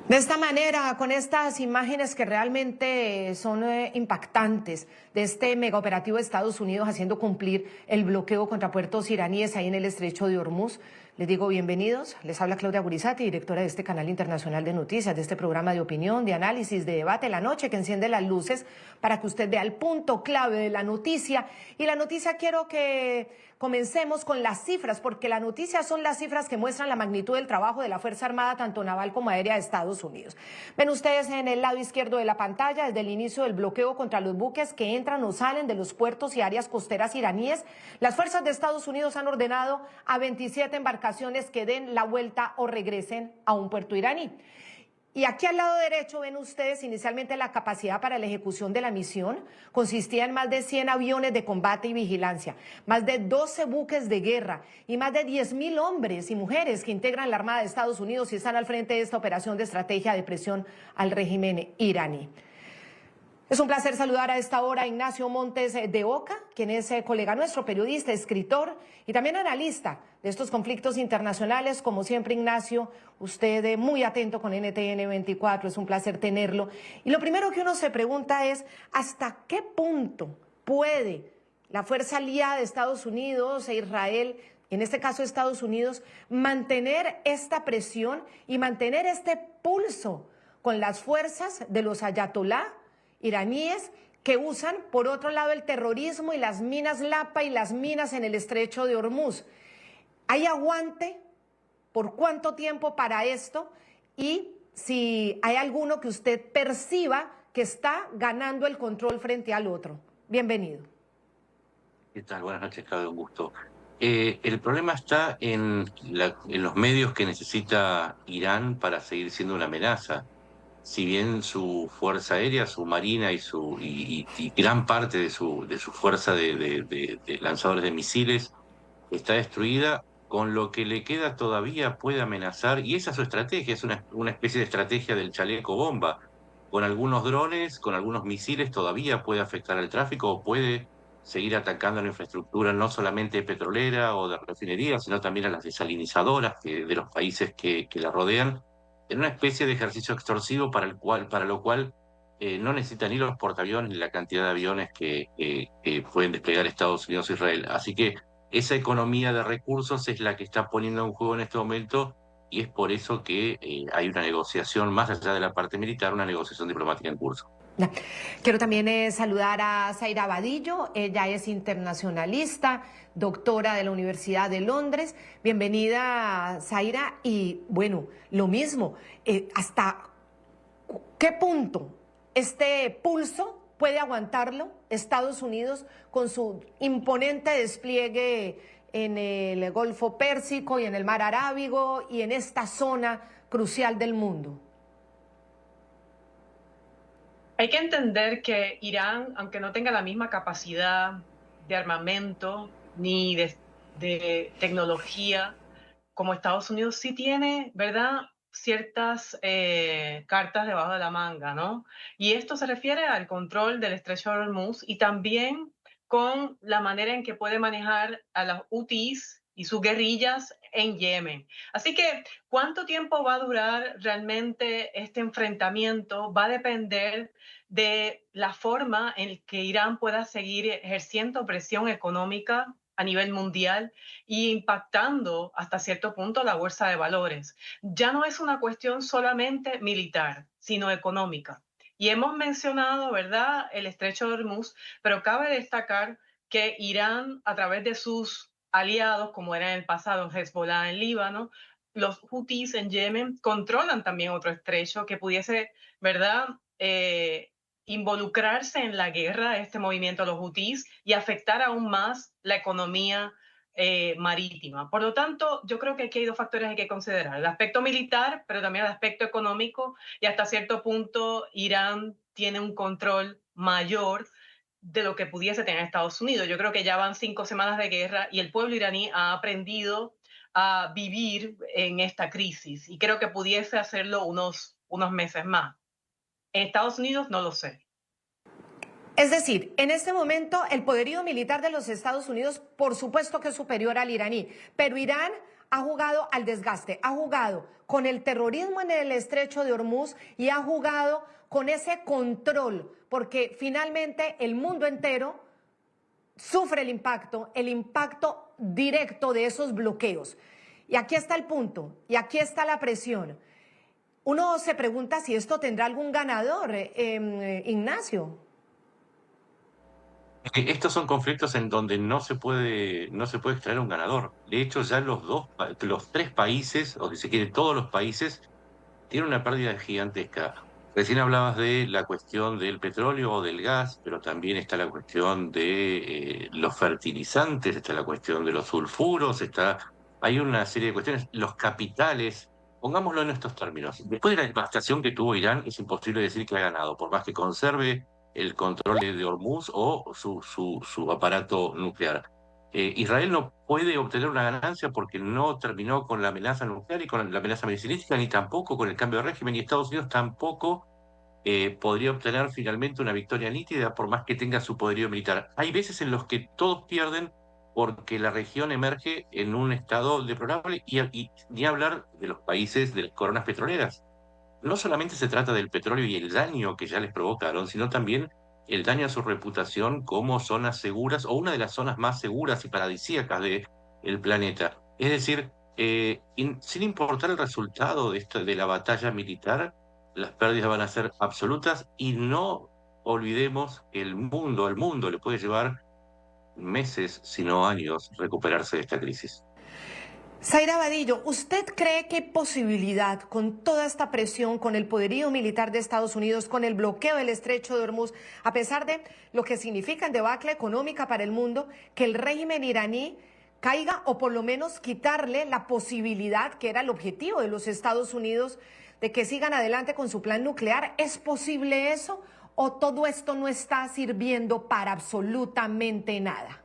De esta manera, con estas imágenes que realmente son impactantes de este megaoperativo de Estados Unidos haciendo cumplir el bloqueo contra puertos iraníes ahí en el estrecho de Hormuz, les digo bienvenidos. Les habla Claudia Gurizati, directora de este canal internacional de noticias, de este programa de opinión, de análisis, de debate, La Noche, que enciende las luces para que usted vea el punto clave de la noticia. Y la noticia quiero que comencemos con las cifras, porque la noticia son las cifras que muestran la magnitud del trabajo de la Fuerza Armada, tanto naval como aérea de Estados Unidos. Ven ustedes en el lado izquierdo de la pantalla, desde el inicio del bloqueo contra los buques que entran o salen de los puertos y áreas costeras iraníes, las fuerzas de Estados Unidos han ordenado a 27 embarcaciones que den la vuelta o regresen a un puerto iraní. Y aquí al lado derecho ven ustedes inicialmente la capacidad para la ejecución de la misión. Consistía en más de 100 aviones de combate y vigilancia, más de 12 buques de guerra y más de 10.000 hombres y mujeres que integran la Armada de Estados Unidos y están al frente de esta operación de estrategia de presión al régimen iraní. Es un placer saludar a esta hora a Ignacio Montes de Oca, quien es colega nuestro, periodista, escritor y también analista de estos conflictos internacionales. Como siempre, Ignacio, usted muy atento con NTN 24, es un placer tenerlo. Y lo primero que uno se pregunta es, ¿hasta qué punto puede la fuerza aliada de Estados Unidos e Israel, en este caso Estados Unidos, mantener esta presión y mantener este pulso con las fuerzas de los ayatolá iraníes que usan, por otro lado, el terrorismo y las minas Lapa y las minas en el estrecho de Hormuz? ¿Hay aguante? ¿Por cuánto tiempo para esto? Y si hay alguno que usted perciba que está ganando el control frente al otro. Bienvenido. ¿Qué tal? Buenas noches, Claudio, un gusto. El problema está en los medios que necesita Irán para seguir siendo una amenaza. Si bien su fuerza aérea, su marina y gran parte de su fuerza de lanzadores de misiles está destruida, con lo que le queda todavía puede amenazar, y esa es su estrategia, es una especie de estrategia del chaleco bomba. Con algunos drones, con algunos misiles todavía puede afectar al tráfico o puede seguir atacando la infraestructura no solamente petrolera o de refinería, sino también a las desalinizadoras de los países que la rodean, en una especie de ejercicio extorsivo para lo cual no necesita ni los portaaviones ni la cantidad de aviones que pueden desplegar Estados Unidos e Israel. Así que esa economía de recursos es la que está poniendo en juego en este momento, y es por eso que hay una negociación, más allá de la parte militar, una negociación diplomática en curso. Quiero también saludar a Zaira Vadillo. Ella es internacionalista, doctora de la Universidad de Londres. Bienvenida, Zaira. Y bueno, lo mismo, ¿hasta qué punto este pulso puede aguantarlo Estados Unidos con su imponente despliegue en el Golfo Pérsico y en el Mar Arábigo y en esta zona crucial del mundo? Hay que entender que Irán, aunque no tenga la misma capacidad de armamento ni de tecnología como Estados Unidos, sí tiene, ¿verdad?, ciertas cartas debajo de la manga, ¿no? Y esto se refiere al control del estrecho de Hormuz y también con la manera en que puede manejar a los Houthis y sus guerrillas en Yemen. Así que, ¿cuánto tiempo va a durar realmente este enfrentamiento? Va a depender de la forma en que Irán pueda seguir ejerciendo presión económica a nivel mundial y impactando hasta cierto punto la bolsa de valores. Ya no es una cuestión solamente militar, sino económica. Y hemos mencionado, ¿verdad?, el estrecho de Hormuz, pero cabe destacar que Irán, a través de sus aliados, como era en el pasado Hezbollah en Líbano, los Houthis en Yemen, controlan también otro estrecho que pudiese, ¿verdad?, involucrarse en la guerra de este movimiento de los Houthis y afectar aún más la economía marítima. Por lo tanto, yo creo que aquí hay dos factores que hay que considerar: el aspecto militar, pero también el aspecto económico, y hasta cierto punto Irán tiene un control mayor de lo que pudiese tener Estados Unidos. Yo creo que ya van 5 semanas de guerra y el pueblo iraní ha aprendido a vivir en esta crisis y creo que pudiese hacerlo unos meses más. En Estados Unidos no lo sé. Es decir, en este momento el poderío militar de los Estados Unidos por supuesto que es superior al iraní, pero Irán ha jugado al desgaste, ha jugado con el terrorismo en el estrecho de Hormuz y ha jugado con ese control, porque finalmente el mundo entero sufre el impacto directo de esos bloqueos. Y aquí está el punto, y aquí está la presión. Uno se pregunta si esto tendrá algún ganador, Ignacio. Estos son conflictos en donde no se puede extraer un ganador. De hecho, ya los 3 países, o si se quiere todos los países, tienen una pérdida gigantesca. Recién hablabas de la cuestión del petróleo o del gas, pero también está la cuestión de los fertilizantes, está la cuestión de los sulfuros, hay una serie de cuestiones. Los capitales, pongámoslo en estos términos. Después de la devastación que tuvo Irán, es imposible decir que ha ganado, por más que conserve el control de Hormuz o su aparato nuclear. Israel no puede obtener una ganancia porque no terminó con la amenaza nuclear y con la amenaza misilística, ni tampoco con el cambio de régimen, y Estados Unidos tampoco podría obtener finalmente una victoria nítida por más que tenga su poderío militar. Hay veces en los que todos pierden porque la región emerge en un estado deplorable y ni hablar de los países de las coronas petroleras. No solamente se trata del petróleo y el daño que ya les provocaron, sino también el daño a su reputación como zonas seguras o una de las zonas más seguras y paradisíacas del planeta. Es decir, sin importar el resultado de la batalla militar, las pérdidas van a ser absolutas y no olvidemos que al mundo le puede llevar meses, si no años, recuperarse de esta crisis. Zaira Vadillo, ¿usted cree que hay posibilidad con toda esta presión, con el poderío militar de Estados Unidos, con el bloqueo del estrecho de Hormuz, a pesar de lo que significa en debacle económica para el mundo, que el régimen iraní caiga o por lo menos quitarle la posibilidad, que era el objetivo de los Estados Unidos, de que sigan adelante con su plan nuclear? ¿Es posible eso o todo esto no está sirviendo para absolutamente nada?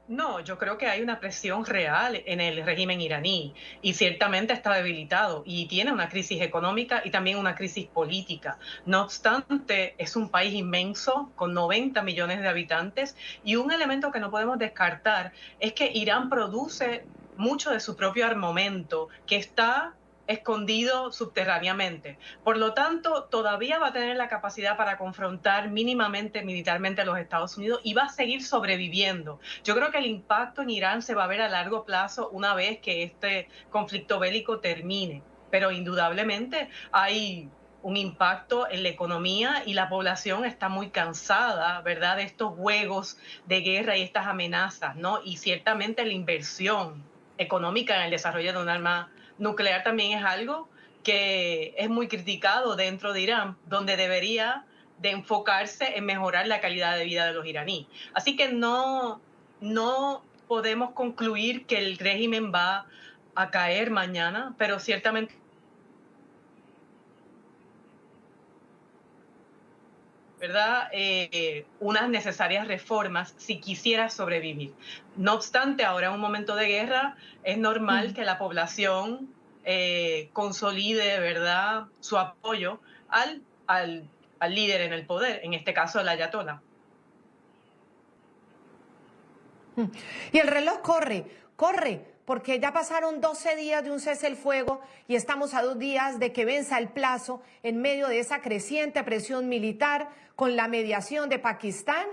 No, yo creo que hay una presión real en el régimen iraní y ciertamente está debilitado y tiene una crisis económica y también una crisis política. No obstante, es un país inmenso con 90 millones de habitantes y un elemento que no podemos descartar es que Irán produce mucho de su propio armamento que está escondido subterráneamente. Por lo tanto, todavía va a tener la capacidad para confrontar mínimamente militarmente a los Estados Unidos y va a seguir sobreviviendo. Yo creo que el impacto en Irán se va a ver a largo plazo una vez que este conflicto bélico termine. Pero indudablemente hay un impacto en la economía y la población está muy cansada, ¿verdad?, de estos juegos de guerra y estas amenazas, ¿no? Y ciertamente la inversión económica en el desarrollo de un arma nuclear también es algo que es muy criticado dentro de Irán, donde debería de enfocarse en mejorar la calidad de vida de los iraníes. Así que no podemos concluir que el régimen va a caer mañana, pero ciertamente, ¿verdad?, unas necesarias reformas si quisiera sobrevivir. No obstante, ahora en un momento de guerra es normal que la población consolide, ¿verdad?, su apoyo al líder en el poder, en este caso el ayatolá. Y el reloj corre, porque ya pasaron 12 días de un cese el fuego y estamos a 2 días de que venza el plazo en medio de esa creciente presión militar con la mediación de Pakistán.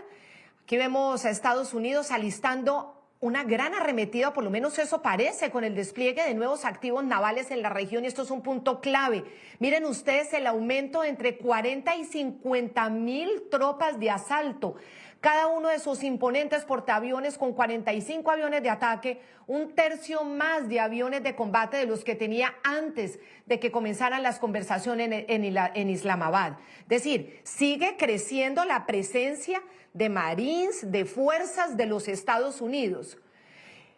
Aquí vemos a Estados Unidos alistando una gran arremetida, por lo menos eso parece, con el despliegue de nuevos activos navales en la región, y esto es un punto clave. Miren ustedes el aumento entre 40 y 50.000 tropas de asalto. Cada uno de sus imponentes portaaviones con 45 aviones de ataque, 1/3 más de aviones de combate de los que tenía antes de que comenzaran las conversaciones en Islamabad. Es decir, sigue creciendo la presencia de Marines, de fuerzas de los Estados Unidos.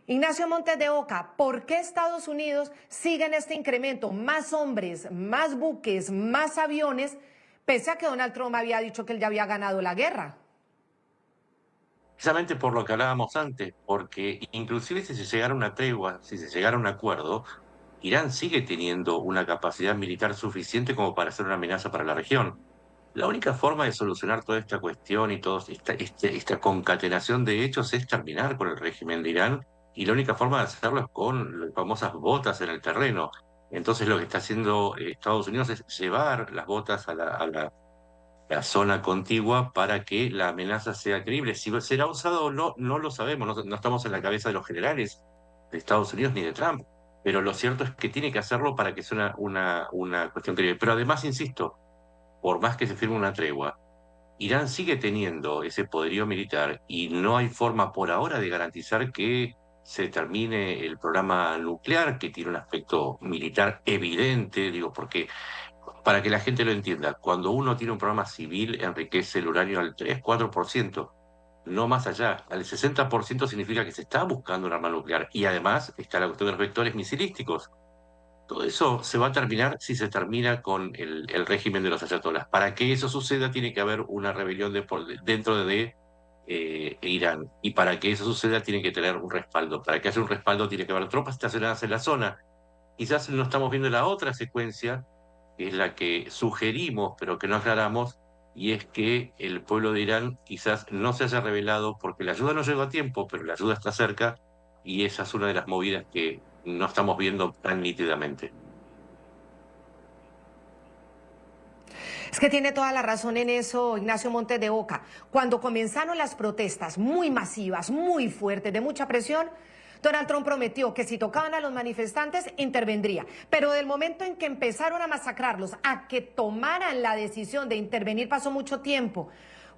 Ignacio Montes de Oca, ¿por qué Estados Unidos sigue en este incremento? Más hombres, más buques, más aviones, pese a que Donald Trump había dicho que él ya había ganado la guerra. Precisamente por lo que hablábamos antes, porque inclusive si se llegara a una tregua, si se llegara a un acuerdo, Irán sigue teniendo una capacidad militar suficiente como para ser una amenaza para la región. La única forma de solucionar toda esta cuestión y toda esta concatenación de hechos es terminar con el régimen de Irán, y la única forma de hacerlo es con las famosas botas en el terreno. Entonces lo que está haciendo Estados Unidos es llevar las botas a la zona contigua para que la amenaza sea creíble. Si será usado o no, no lo sabemos, no estamos en la cabeza de los generales de Estados Unidos ni de Trump, pero lo cierto es que tiene que hacerlo para que sea una cuestión creíble. Pero además, insisto, por más que se firme una tregua, Irán sigue teniendo ese poderío militar y no hay forma por ahora de garantizar que se termine el programa nuclear, que tiene un aspecto militar evidente, digo, porque para que la gente lo entienda, cuando uno tiene un programa civil enriquece el uranio al 3-4%, no más allá. Al 60% significa que se está buscando un arma nuclear. Y además está la cuestión de los vectores misilísticos. Todo eso se va a terminar si se termina con el régimen de los ayatolás. Para que eso suceda tiene que haber una rebelión dentro de Irán. Y para que eso suceda tiene que tener un respaldo. Para que haya un respaldo tiene que haber tropas estacionadas en la zona. Quizás no estamos viendo la otra secuencia, que es la que sugerimos, pero que no aclaramos, y es que el pueblo de Irán quizás no se haya rebelado porque la ayuda no llegó a tiempo, pero la ayuda está cerca, y esa es una de las movidas que no estamos viendo tan nítidamente. Es que tiene toda la razón en eso Ignacio Montes de Oca. Cuando comenzaron las protestas muy masivas, muy fuertes, de mucha presión, Donald Trump prometió que si tocaban a los manifestantes, intervendría. Pero del momento en que empezaron a masacrarlos, a que tomaran la decisión de intervenir, pasó mucho tiempo.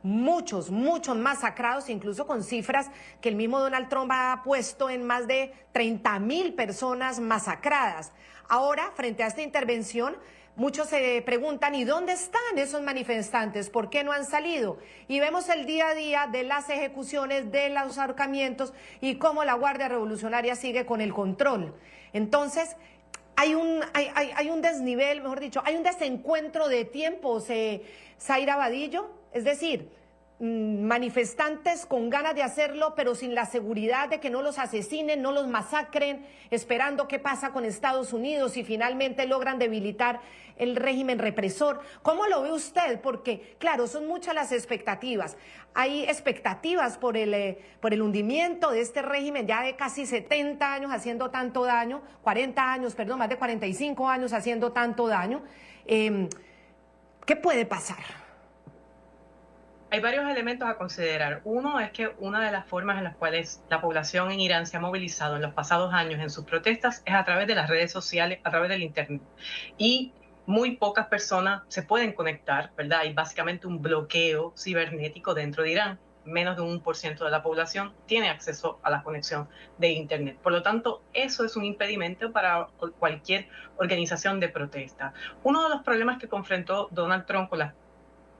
Muchos masacrados, incluso con cifras que el mismo Donald Trump ha puesto en más de 30,000 personas masacradas. Ahora, frente a esta intervención, muchos se preguntan, ¿y dónde están esos manifestantes? ¿Por qué no han salido? Y vemos el día a día de las ejecuciones, de los ahorcamientos y cómo la Guardia Revolucionaria sigue con el control. Entonces, hay un desnivel, mejor dicho, hay un desencuentro de tiempos, Zaira Vadillo, es decir, manifestantes con ganas de hacerlo, pero sin la seguridad de que no los asesinen, no los masacren, esperando qué pasa con Estados Unidos y finalmente logran debilitar el régimen represor. ¿Cómo lo ve usted? Porque, claro, son muchas las expectativas. Hay expectativas por el hundimiento de este régimen ya de casi 70 años haciendo tanto daño, 40 años, perdón, más de 45 años haciendo tanto daño. ¿Qué puede pasar? Hay varios elementos a considerar. Uno es que una de las formas en las cuales la población en Irán se ha movilizado en los pasados años en sus protestas es a través de las redes sociales, a través del Internet. Y muy pocas personas se pueden conectar, ¿verdad? Hay básicamente un bloqueo cibernético dentro de Irán. Menos de un 1% de la población tiene acceso a la conexión de Internet. Por lo tanto, eso es un impedimento para cualquier organización de protesta. Uno de los problemas que confrontó Donald Trump con las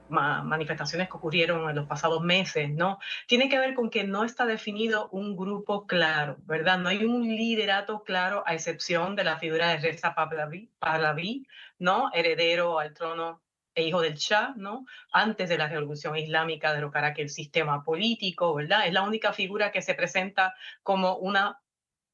manifestaciones que ocurrieron en los pasados meses, ¿no? Tiene que ver con que no está definido un grupo claro, ¿verdad? No hay un liderato claro, a excepción de la figura de Reza Pahlavi, ¿no? Heredero al trono e hijo del Shah, ¿no? Antes de la Revolución Islámica derrocar aquel sistema político, ¿verdad? Es la única figura que se presenta como una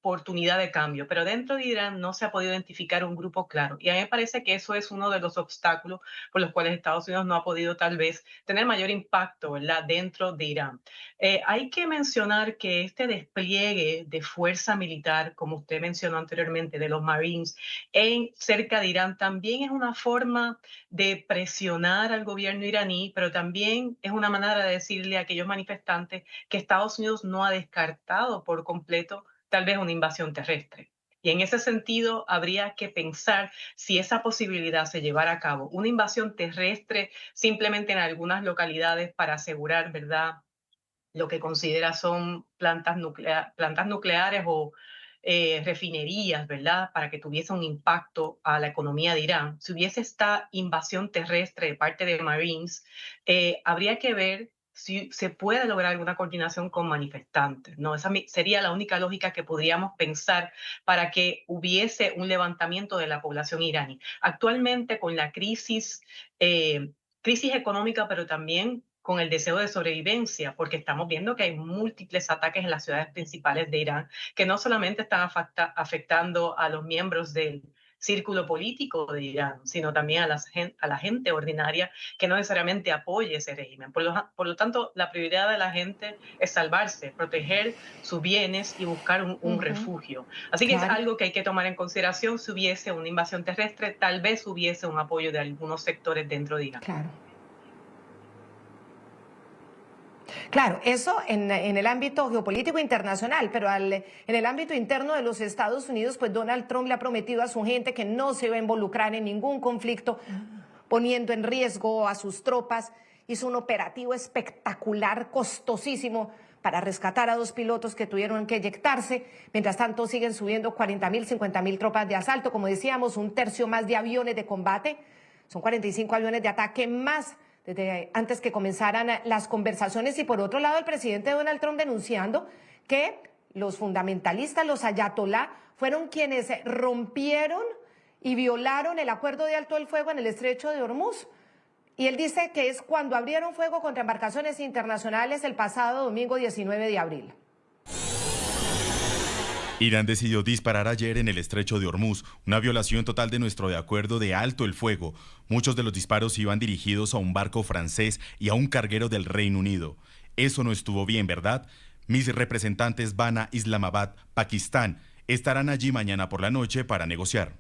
oportunidad de cambio, pero dentro de Irán no se ha podido identificar un grupo claro. Y a mí me parece que eso es uno de los obstáculos por los cuales Estados Unidos no ha podido tal vez tener mayor impacto, ¿verdad?, dentro de Irán. Hay que mencionar que este despliegue de fuerza militar, como usted mencionó anteriormente, de los Marines cerca de Irán, también es una forma de presionar al gobierno iraní, pero también es una manera de decirle a aquellos manifestantes que Estados Unidos no ha descartado por completo tal vez una invasión terrestre. Y en ese sentido habría que pensar si esa posibilidad se llevara a cabo, una invasión terrestre simplemente en algunas localidades para asegurar, ¿verdad?, lo que considera son plantas nucleares o refinerías, ¿verdad?, para que tuviese un impacto a la economía de Irán. Si hubiese esta invasión terrestre de parte de Marines, habría que ver si se puede lograr alguna coordinación con manifestantes, ¿no? Esa sería la única lógica que podríamos pensar para que hubiese un levantamiento de la población iraní. Actualmente, con la crisis crisis económica, pero también con el deseo de sobrevivencia, porque estamos viendo que hay múltiples ataques en las ciudades principales de Irán, que no solamente están afectando a los miembros del círculo político de Irán, sino también a la gente ordinaria que no necesariamente apoye ese régimen. Por lo tanto, la prioridad de la gente es salvarse, proteger sus bienes y buscar un refugio. Así que es algo que hay que tomar en consideración. Si hubiese una invasión terrestre, tal vez hubiese un apoyo de algunos sectores dentro de Irán. Claro, eso en el ámbito geopolítico internacional, pero en el ámbito interno de los Estados Unidos, pues Donald Trump le ha prometido a su gente que no se va a involucrar en ningún conflicto, poniendo en riesgo a sus tropas. Hizo un operativo espectacular, costosísimo, para rescatar a 2 pilotos que tuvieron que eyectarse. Mientras tanto, siguen subiendo 40.000, 50.000 tropas de asalto, como decíamos, 1/3 más de aviones de combate. Son 45 aviones de ataque más desde antes que comenzaran las conversaciones. Y por otro lado, el presidente Donald Trump denunciando que los fundamentalistas, los ayatolá, fueron quienes rompieron y violaron el acuerdo de alto el fuego en el estrecho de Hormuz. Y él dice que es cuando abrieron fuego contra embarcaciones internacionales el pasado domingo 19 de abril. Irán decidió disparar ayer en el estrecho de Hormuz, una violación total de nuestro acuerdo de alto el fuego. Muchos de los disparos iban dirigidos a un barco francés y a un carguero del Reino Unido. Eso no estuvo bien, ¿verdad? Mis representantes van a Islamabad, Pakistán. Estarán allí mañana por la noche para negociar.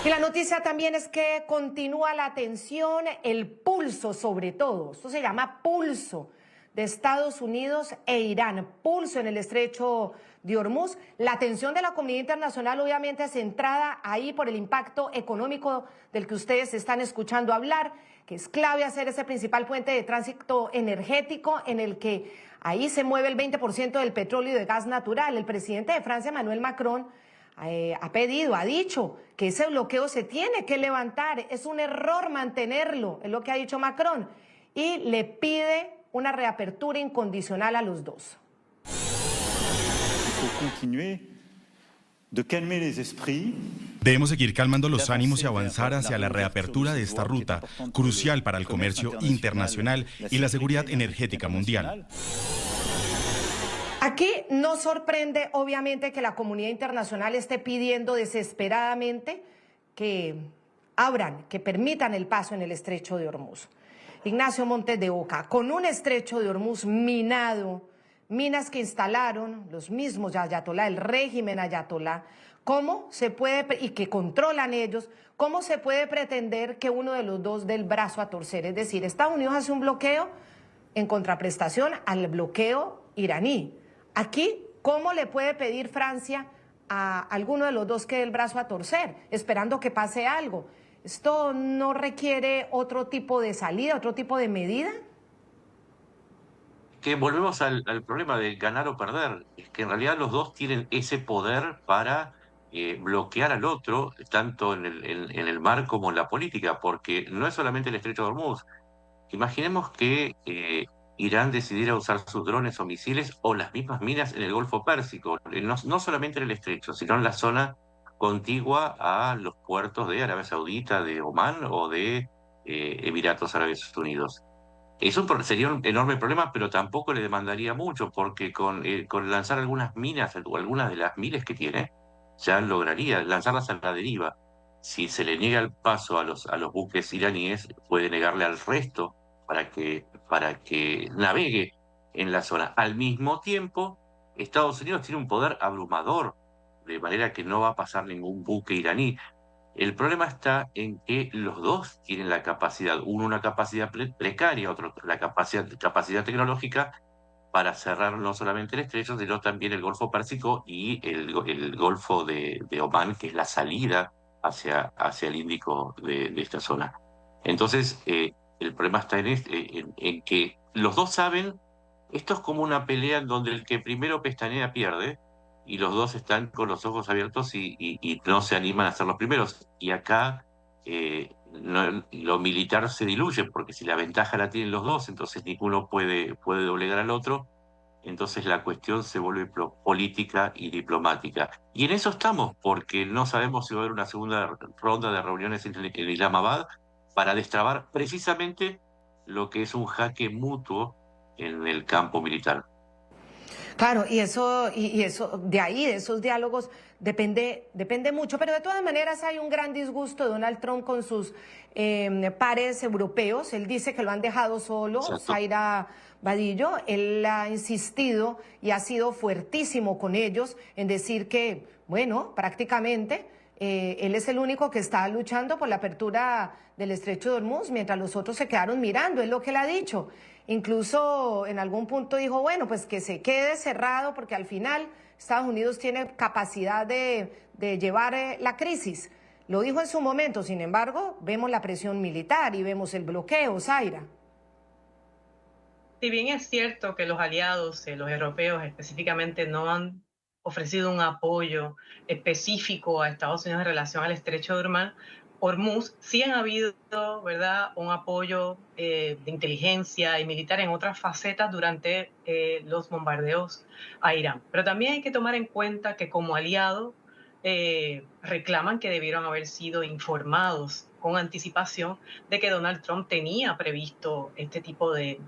Y la noticia también es que continúa la tensión, el pulso sobre todo. Esto se llama pulso de Estados Unidos e Irán. Pulso en el estrecho de Hormuz. La tensión de la comunidad internacional obviamente centrada ahí por el impacto económico del que ustedes están escuchando hablar, que es clave hacer ese principal puente de tránsito energético en el que ahí se mueve el 20% del petróleo y de gas natural. El presidente de Francia, Emmanuel Macron, ha dicho que ese bloqueo se tiene que levantar. Es un error mantenerlo, es lo que ha dicho Macron. Y le pide una reapertura incondicional a los dos. Debemos seguir calmando los ánimos y avanzar hacia la reapertura de esta ruta, crucial para el comercio internacional y la seguridad energética mundial. Aquí no sorprende, obviamente, que la comunidad internacional esté pidiendo desesperadamente que abran, que permitan el paso en el estrecho de Hormuz. Ignacio Montes de Oca, con un estrecho de Hormuz minado, minas que instalaron los mismos ayatolá, el régimen ayatolá, ¿cómo se puede, y que controlan ellos, cómo se puede pretender que uno de los dos dé el brazo a torcer? Es decir, Estados Unidos hace un bloqueo en contraprestación al bloqueo iraní. Aquí, ¿cómo le puede pedir Francia a alguno de los dos que dé el brazo a torcer, esperando que pase algo? ¿Esto no requiere otro tipo de salida, otro tipo de medida? Que volvemos al problema de ganar o perder. Es que en realidad los dos tienen ese poder para bloquear al otro, tanto en el mar como en la política, porque no es solamente el estrecho de Hormuz. Imaginemos que Irán decidiera usar sus drones o misiles o las mismas minas en el Golfo Pérsico, no solamente en el estrecho, sino en la zona contigua a los puertos de Arabia Saudita, de Omán o de Emiratos Árabes Unidos. Eso sería un enorme problema, pero tampoco le demandaría mucho, porque con lanzar algunas minas o algunas de las miles que tiene, ya lograría lanzarlas a la deriva. Si se le niega el paso a los buques iraníes, puede negarle al resto para que navegue en la zona. Al mismo tiempo, Estados Unidos tiene un poder abrumador, de manera que no va a pasar ningún buque iraní. El problema está en que los dos tienen la capacidad, uno una capacidad precaria, otro la capacidad tecnológica para cerrar no solamente el estrecho, sino también el Golfo Pérsico y el Golfo de Omán, que es la salida hacia el Índico de esta zona. Entonces, el problema está en que los dos saben, esto es como una pelea en donde el que primero pestanea pierde, y los dos están con los ojos abiertos y no se animan a ser los primeros. Y acá lo militar se diluye, porque si la ventaja la tienen los dos, entonces ninguno puede doblegar al otro, entonces la cuestión se vuelve política y diplomática. Y en eso estamos, porque no sabemos si va a haber una segunda ronda de reuniones en Islamabad, para destrabar precisamente lo que es un jaque mutuo en el campo militar. Claro, y eso, de ahí, de esos diálogos, depende mucho, pero de todas maneras hay un gran disgusto de Donald Trump con sus pares europeos. Él dice que lo han dejado solo, Zaira Vadillo. Él ha insistido y ha sido fuertísimo con ellos en decir que, bueno, prácticamente él es el único que está luchando por la apertura del estrecho de Hormuz, mientras los otros se quedaron mirando, es lo que él ha dicho. Incluso en algún punto dijo, bueno, pues que se quede cerrado porque al final Estados Unidos tiene capacidad de llevar la crisis. Lo dijo en su momento, sin embargo, vemos la presión militar y vemos el bloqueo, Zaira. Si bien es cierto que los aliados, los europeos específicamente, no han ofrecido un apoyo específico a Estados Unidos en relación al estrecho de Hormuz, sí han habido, ¿verdad?, un apoyo de inteligencia y militar en otras facetas durante los bombardeos a Irán. Pero también hay que tomar en cuenta que como aliado reclaman que debieron haber sido informados con anticipación de que Donald Trump tenía previsto este tipo de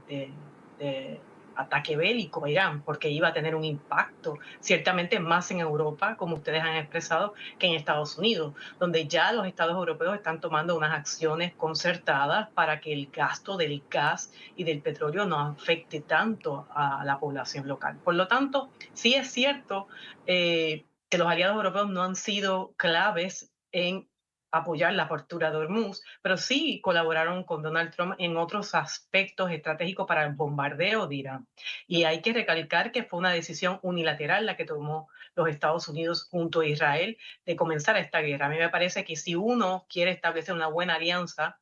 ataque bélico a Irán, porque iba a tener un impacto ciertamente más en Europa, como ustedes han expresado, que en Estados Unidos, donde ya los estados europeos están tomando unas acciones concertadas para que el gasto del gas y del petróleo no afecte tanto a la población local. Por lo tanto, sí es cierto que los aliados europeos no han sido claves en apoyar la apertura de Hormuz, pero sí colaboraron con Donald Trump en otros aspectos estratégicos para el bombardeo de Irán. Y hay que recalcar que fue una decisión unilateral la que tomó los Estados Unidos junto a Israel de comenzar esta guerra. A mí me parece que si uno quiere establecer una buena alianza,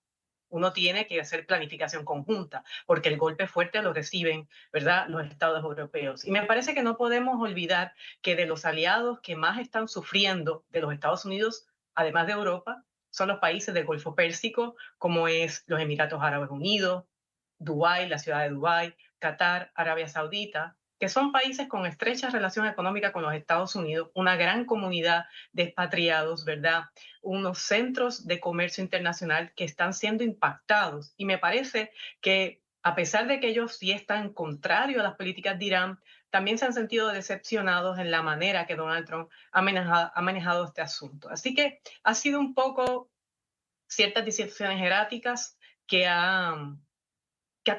uno tiene que hacer planificación conjunta, porque el golpe fuerte lo reciben, ¿verdad?, los estados europeos. Y me parece que no podemos olvidar que de los aliados que más están sufriendo de los Estados Unidos, además de Europa, son los países del Golfo Pérsico, como es los Emiratos Árabes Unidos, Dubái, la ciudad de Dubái, Qatar, Arabia Saudita, que son países con estrecha relación económica con los Estados Unidos, una gran comunidad de expatriados, ¿verdad?, unos centros de comercio internacional que están siendo impactados. Y me parece que a pesar de que ellos sí están contrarios a las políticas de Irán, también se han sentido decepcionados en la manera que Donald Trump ha manejado este asunto. Así que ha sido un poco ciertas decisiones erráticas que ha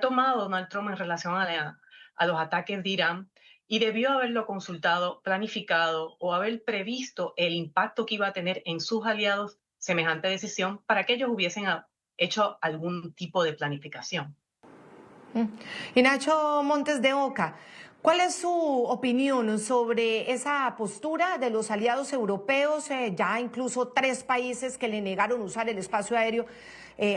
tomado Donald Trump en relación a los ataques de Irán, y debió haberlo consultado, planificado o haber previsto el impacto que iba a tener en sus aliados semejante decisión para que ellos hubiesen hecho algún tipo de planificación. Y Nacho Montes de Oca, ¿cuál es su opinión sobre esa postura de los aliados europeos? Ya incluso 3 países que le negaron usar el espacio aéreo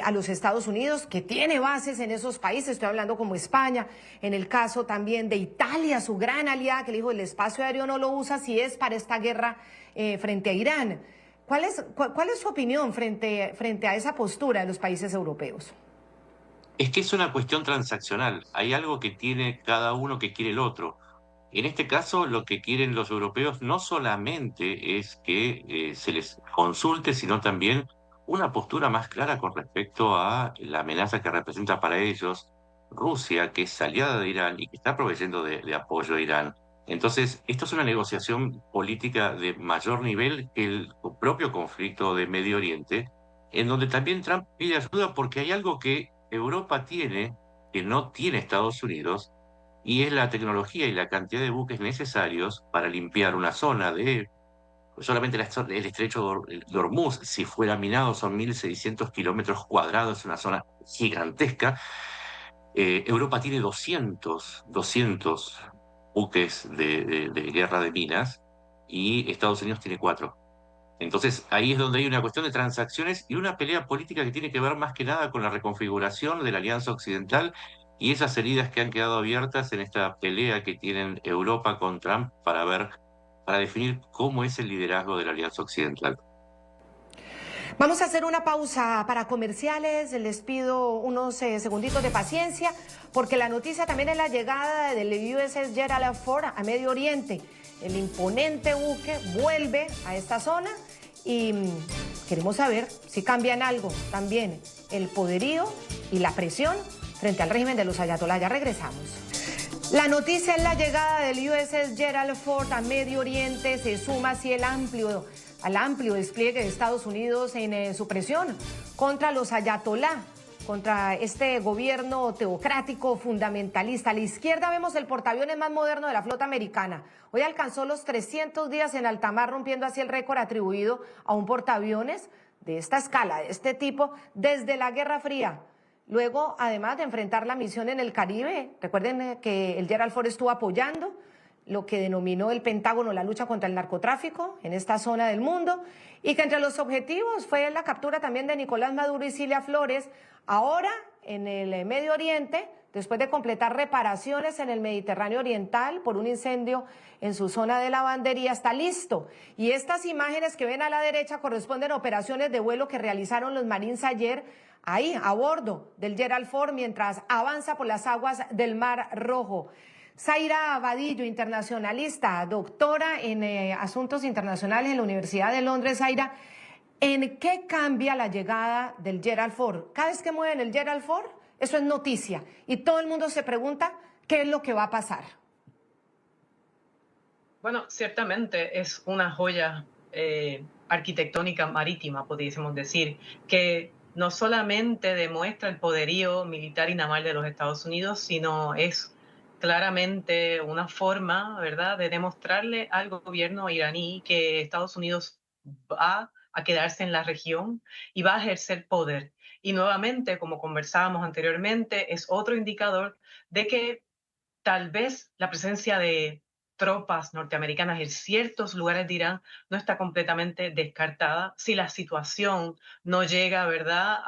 a los Estados Unidos, que tiene bases en esos países, estoy hablando como España, en el caso también de Italia, su gran aliada, que le dijo el espacio aéreo no lo usa si es para esta guerra frente a Irán. ¿Cuál es su opinión frente a esa postura de los países europeos? Es que es una cuestión transaccional. Hay algo que tiene cada uno que quiere el otro. En este caso, lo que quieren los europeos no solamente es que se les consulte, sino también una postura más clara con respecto a la amenaza que representa para ellos Rusia, que es aliada de Irán y que está proveyendo de apoyo a Irán. Entonces, esto es una negociación política de mayor nivel que el propio conflicto de Medio Oriente, en donde también Trump pide ayuda porque hay algo que Europa tiene, que no tiene Estados Unidos, y es la tecnología y la cantidad de buques necesarios para limpiar una zona de... Solamente el estrecho de Hormuz, si fuera minado, son 1.600 kilómetros cuadrados, es una zona gigantesca. Europa tiene 200 buques de guerra de minas y Estados Unidos tiene 4. Entonces, ahí es donde hay una cuestión de transacciones y una pelea política que tiene que ver más que nada con la reconfiguración de la Alianza Occidental y esas heridas que han quedado abiertas en esta pelea que tienen Europa con Trump para definir cómo es el liderazgo de la Alianza Occidental. Vamos a hacer una pausa para comerciales. Les pido unos segunditos de paciencia, porque la noticia también es la llegada del USS Gerald Ford a Medio Oriente. El imponente buque vuelve a esta zona y queremos saber si cambian algo también el poderío y la presión frente al régimen de los ayatolás. Ya regresamos. La noticia es la llegada del USS Gerald Ford a Medio Oriente. Se suma así al amplio despliegue de Estados Unidos en su presión contra los ayatolá, contra este gobierno teocrático fundamentalista. A la izquierda vemos el portaaviones más moderno de la flota americana. Hoy alcanzó los 300 días en alta mar, rompiendo así el récord atribuido a un portaaviones de esta escala, de este tipo, desde la Guerra Fría. Luego, además de enfrentar la misión en el Caribe, recuerden que el Gerald Ford estuvo apoyando lo que denominó el Pentágono la lucha contra el narcotráfico en esta zona del mundo, y que entre los objetivos fue la captura también de Nicolás Maduro y Cilia Flores, ahora en el Medio Oriente, después de completar reparaciones en el Mediterráneo Oriental por un incendio en su zona de lavandería. Está listo. Y estas imágenes que ven a la derecha corresponden a operaciones de vuelo que realizaron los Marines ayer, ahí a bordo del Gerald Ford, mientras avanza por las aguas del Mar Rojo. Zaira Vadillo, internacionalista, doctora en Asuntos Internacionales en la Universidad de Londres. Zaira, ¿en qué cambia la llegada del Gerald Ford? Cada vez que mueven el Gerald Ford, eso es noticia. Y todo el mundo se pregunta qué es lo que va a pasar. Bueno, ciertamente es una joya arquitectónica marítima, pudiésemos decir, que no solamente demuestra el poderío militar y naval de los Estados Unidos, sino es claramente una forma, ¿verdad?, de demostrarle al gobierno iraní que Estados Unidos va a quedarse en la región y va a ejercer poder. Y nuevamente, como conversábamos anteriormente, es otro indicador de que tal vez la presencia de tropas norteamericanas en ciertos lugares de Irán no está completamente descartada si la situación no llega, ¿verdad?,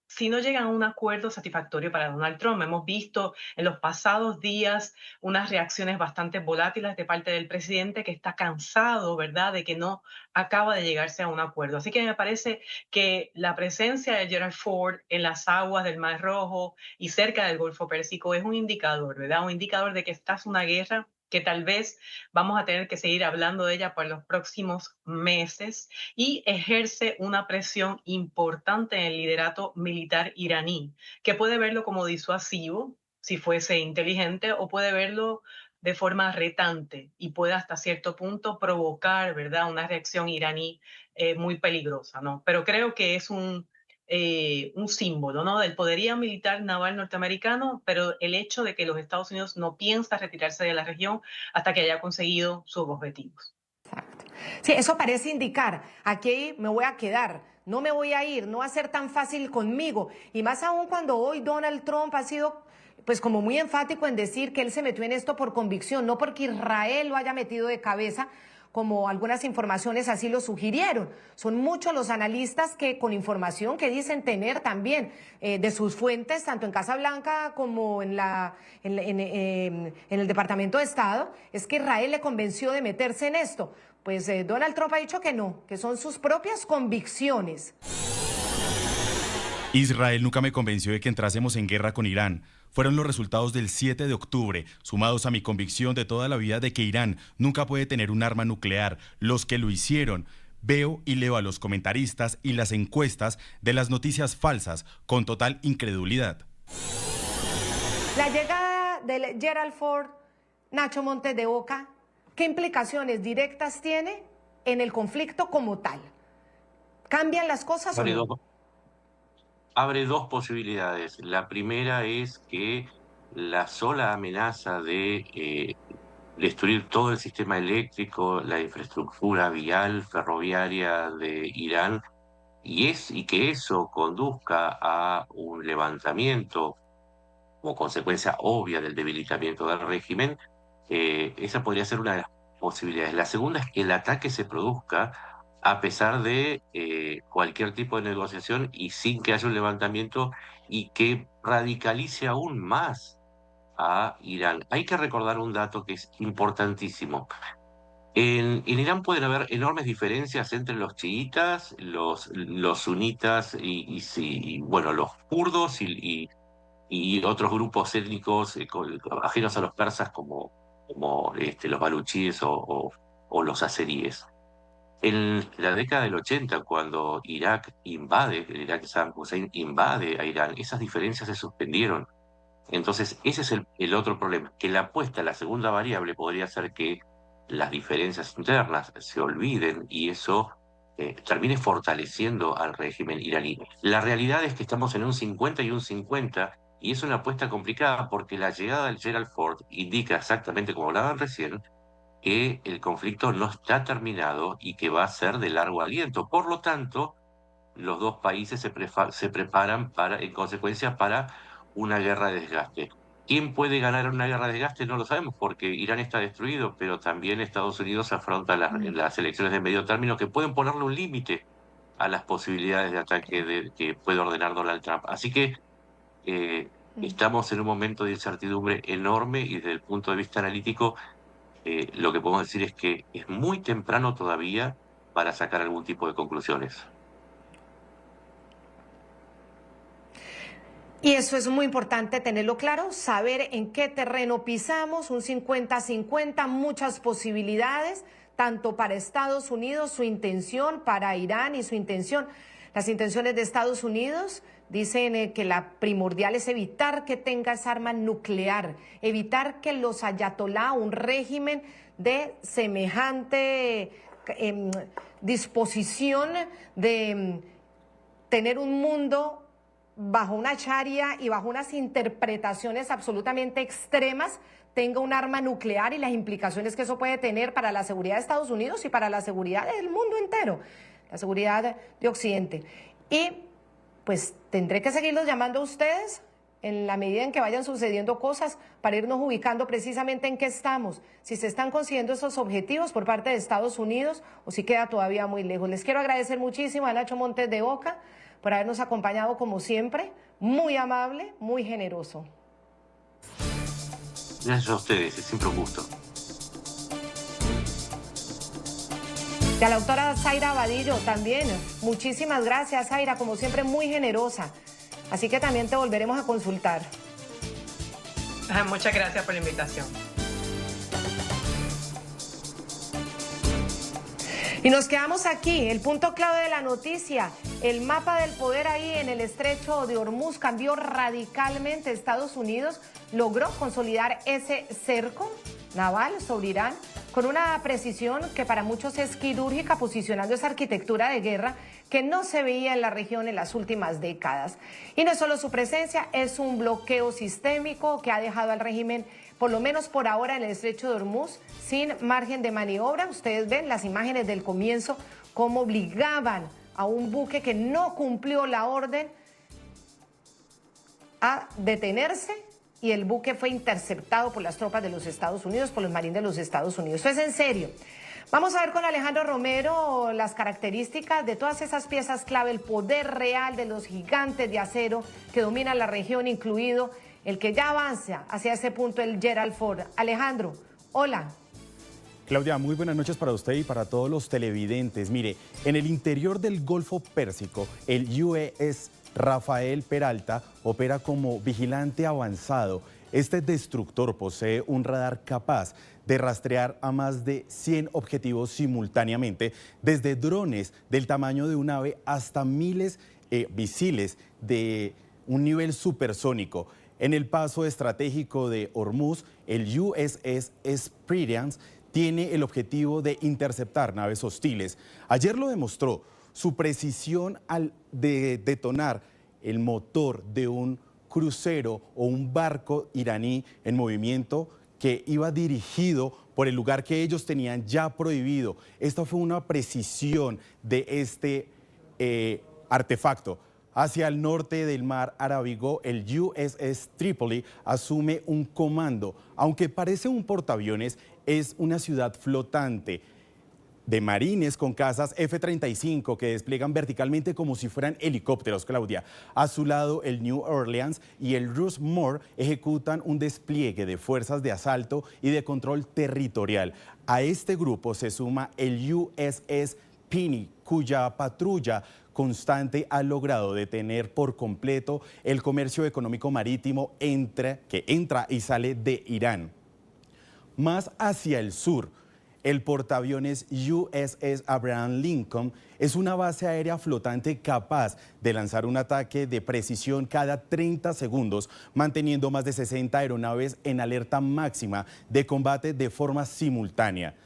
si no llegan a un acuerdo satisfactorio para Donald Trump. Hemos visto en los pasados días unas reacciones bastante volátiles de parte del presidente, que está cansado, ¿verdad?, de que no acaba de llegarse a un acuerdo. Así que me parece que la presencia de Gerald Ford en las aguas del Mar Rojo y cerca del Golfo Pérsico es un indicador, ¿verdad?, un indicador de que esta es una guerra que tal vez vamos a tener que seguir hablando de ella por los próximos meses, y ejerce una presión importante en el liderato militar iraní, que puede verlo como disuasivo si fuese inteligente, o puede verlo de forma retante y puede hasta cierto punto provocar, ¿verdad?, una reacción iraní muy peligrosa, ¿no? Pero creo que es un símbolo, ¿no?, del poderío militar naval norteamericano, pero el hecho de que los Estados Unidos no piensa retirarse de la región hasta que haya conseguido sus objetivos. Sí, eso parece indicar, aquí me voy a quedar, no me voy a ir, no va a ser tan fácil conmigo, y más aún cuando hoy Donald Trump ha sido pues como muy enfático en decir que él se metió en esto por convicción, no porque Israel lo haya metido de cabeza, como algunas informaciones así lo sugirieron. Son muchos los analistas que con información que dicen tener también de sus fuentes, tanto en Casa Blanca como en el Departamento de Estado, es que Israel le convenció de meterse en esto. Pues Donald Trump ha dicho que no, que son sus propias convicciones. Israel nunca me convenció de que entrásemos en guerra con Irán. Fueron los resultados del 7 de octubre, sumados a mi convicción de toda la vida de que Irán nunca puede tener un arma nuclear, los que lo hicieron. Veo y leo a los comentaristas y las encuestas de las noticias falsas con total incredulidad. La llegada del Gerald Ford, Nacho Montes de Oca, ¿qué implicaciones directas tiene en el conflicto como tal? ¿Cambian las cosas o no? Abre dos posibilidades. La primera es que la sola amenaza de destruir todo el sistema eléctrico, la infraestructura vial, ferroviaria de Irán, y que eso conduzca a un levantamiento como consecuencia obvia del debilitamiento del régimen, esa podría ser una de las posibilidades. La segunda es que el ataque se produzca a pesar de cualquier tipo de negociación y sin que haya un levantamiento, y que radicalice aún más a Irán. Hay que recordar un dato que es importantísimo. En Irán pueden haber enormes diferencias entre los chiitas, los sunitas y bueno, los kurdos y otros grupos étnicos ajenos a los persas como los baluchíes o los azeríes. En la década del 80, cuando el Irak de Saddam Hussein invade a Irán, esas diferencias se suspendieron. Entonces, ese es el otro problema, que la apuesta, la segunda variable, podría ser que las diferencias internas se olviden y eso termine fortaleciendo al régimen iraní. La realidad es que estamos en un 50 y un 50, y es una apuesta complicada porque la llegada del Gerald Ford indica exactamente, como hablaban recién, que el conflicto no está terminado y que va a ser de largo aliento. Por lo tanto, los dos países se preparan en consecuencia para una guerra de desgaste. ¿Quién puede ganar una guerra de desgaste? No lo sabemos, porque Irán está destruido, pero también Estados Unidos afronta las elecciones de medio término que pueden ponerle un límite a las posibilidades de ataque que puede ordenar Donald Trump. Así que estamos en un momento de incertidumbre enorme y desde el punto de vista analítico, lo que podemos decir es que es muy temprano todavía para sacar algún tipo de conclusiones. Y eso es muy importante tenerlo claro, saber en qué terreno pisamos, un 50-50, muchas posibilidades, tanto para Estados Unidos, su intención, para Irán y su intención. Las intenciones de Estados Unidos dicen que la primordial es evitar que tenga esa arma nuclear, evitar que los ayatolá, un régimen de semejante disposición de tener un mundo bajo una sharia y bajo unas interpretaciones absolutamente extremas, tenga un arma nuclear y las implicaciones que eso puede tener para la seguridad de Estados Unidos y para la seguridad del mundo entero, la seguridad de Occidente. Y pues tendré que seguirlos llamando a ustedes en la medida en que vayan sucediendo cosas para irnos ubicando precisamente en qué estamos, si se están consiguiendo esos objetivos por parte de Estados Unidos o si queda todavía muy lejos. Les quiero agradecer muchísimo a Nacho Montes de Oca por habernos acompañado como siempre, muy amable, muy generoso. Gracias a ustedes, es siempre un gusto. Y a la doctora Zaira Vadillo también, muchísimas gracias, Zaira, como siempre muy generosa. Así que también te volveremos a consultar. Muchas gracias por la invitación. Y nos quedamos aquí, el punto clave de la noticia, el mapa del poder ahí en el estrecho de Hormuz cambió radicalmente. Estados Unidos logró consolidar ese cerco naval sobre Irán con una precisión que para muchos es quirúrgica, posicionando esa arquitectura de guerra que no se veía en la región en las últimas décadas. Y no es solo su presencia, es un bloqueo sistémico que ha dejado al régimen, por lo menos por ahora, en el estrecho de Hormuz, sin margen de maniobra. Ustedes ven las imágenes del comienzo, cómo obligaban a un buque que no cumplió la orden a detenerse, y el buque fue interceptado por las tropas de los Estados Unidos, por los marines de los Estados Unidos. Esto es en serio. Vamos a ver con Alejandro Romero las características de todas esas piezas clave, el poder real de los gigantes de acero que dominan la región, incluido el que ya avanza hacia ese punto, el Gerald Ford. Alejandro, hola. Claudia, muy buenas noches para usted y para todos los televidentes. Mire, en el interior del Golfo Pérsico, el USS Rafael Peralta opera como vigilante avanzado. Este destructor posee un radar capaz de rastrear a más de 100 objetivos simultáneamente, desde drones del tamaño de un ave hasta miles misiles de un nivel supersónico. En el paso estratégico de Hormuz, el USS Esperance tiene el objetivo de interceptar naves hostiles. Ayer lo demostró. Su precisión al detonar el motor de un crucero o un barco iraní en movimiento que iba dirigido por el lugar que ellos tenían ya prohibido. Esta fue una precisión de este artefacto. Hacia el norte del mar Arábigo, el USS Tripoli asume un comando. Aunque parece un portaaviones, es una ciudad flotante de marines con cazas F-35 que despliegan verticalmente como si fueran helicópteros, Claudia. A su lado, el New Orleans y el Rushmore ejecutan un despliegue de fuerzas de asalto y de control territorial. A este grupo se suma el USS Penny, cuya patrulla constante ha logrado detener por completo el comercio económico marítimo que entra y sale de Irán. Más hacia el sur, el portaaviones USS Abraham Lincoln es una base aérea flotante capaz de lanzar un ataque de precisión cada 30 segundos, manteniendo más de 60 aeronaves en alerta máxima de combate de forma simultánea.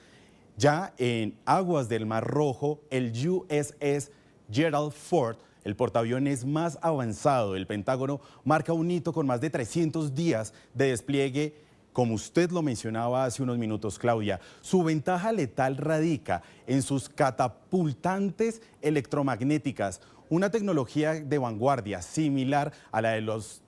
Ya en aguas del Mar Rojo, el USS Gerald Ford, el portaaviones más avanzado del Pentágono, marca un hito con más de 300 días de despliegue. Como usted lo mencionaba hace unos minutos, Claudia, su ventaja letal radica en sus catapultantes electromagnéticas, una tecnología de vanguardia similar a la de los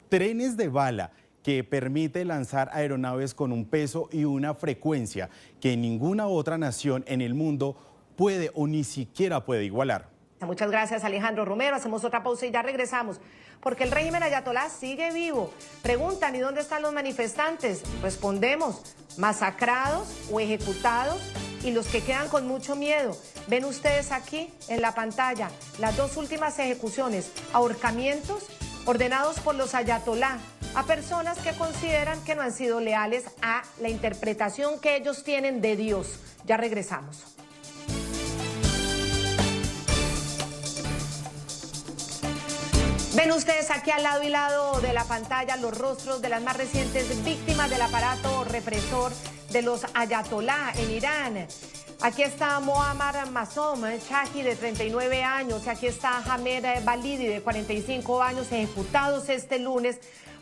trenes de bala que permite lanzar aeronaves con un peso y una frecuencia que ninguna otra nación en el mundo puede o ni siquiera puede igualar. Muchas gracias, Alejandro Romero. Hacemos otra pausa y ya regresamos, porque el régimen ayatolá sigue vivo. Preguntan, ¿y dónde están los manifestantes? Respondemos, masacrados o ejecutados, y los que quedan con mucho miedo. Ven ustedes aquí en la pantalla las dos últimas ejecuciones, ahorcamientos ordenados por los ayatolá a personas que consideran que no han sido leales a la interpretación que ellos tienen de Dios. Ya regresamos. Ven ustedes aquí al lado y lado de la pantalla los rostros de las más recientes víctimas del aparato represor de los ayatolá en Irán. Aquí está Mohammad Masoum Shahi, de 39 años, y aquí está Hamed Balidi, de 45 años, ejecutados este lunes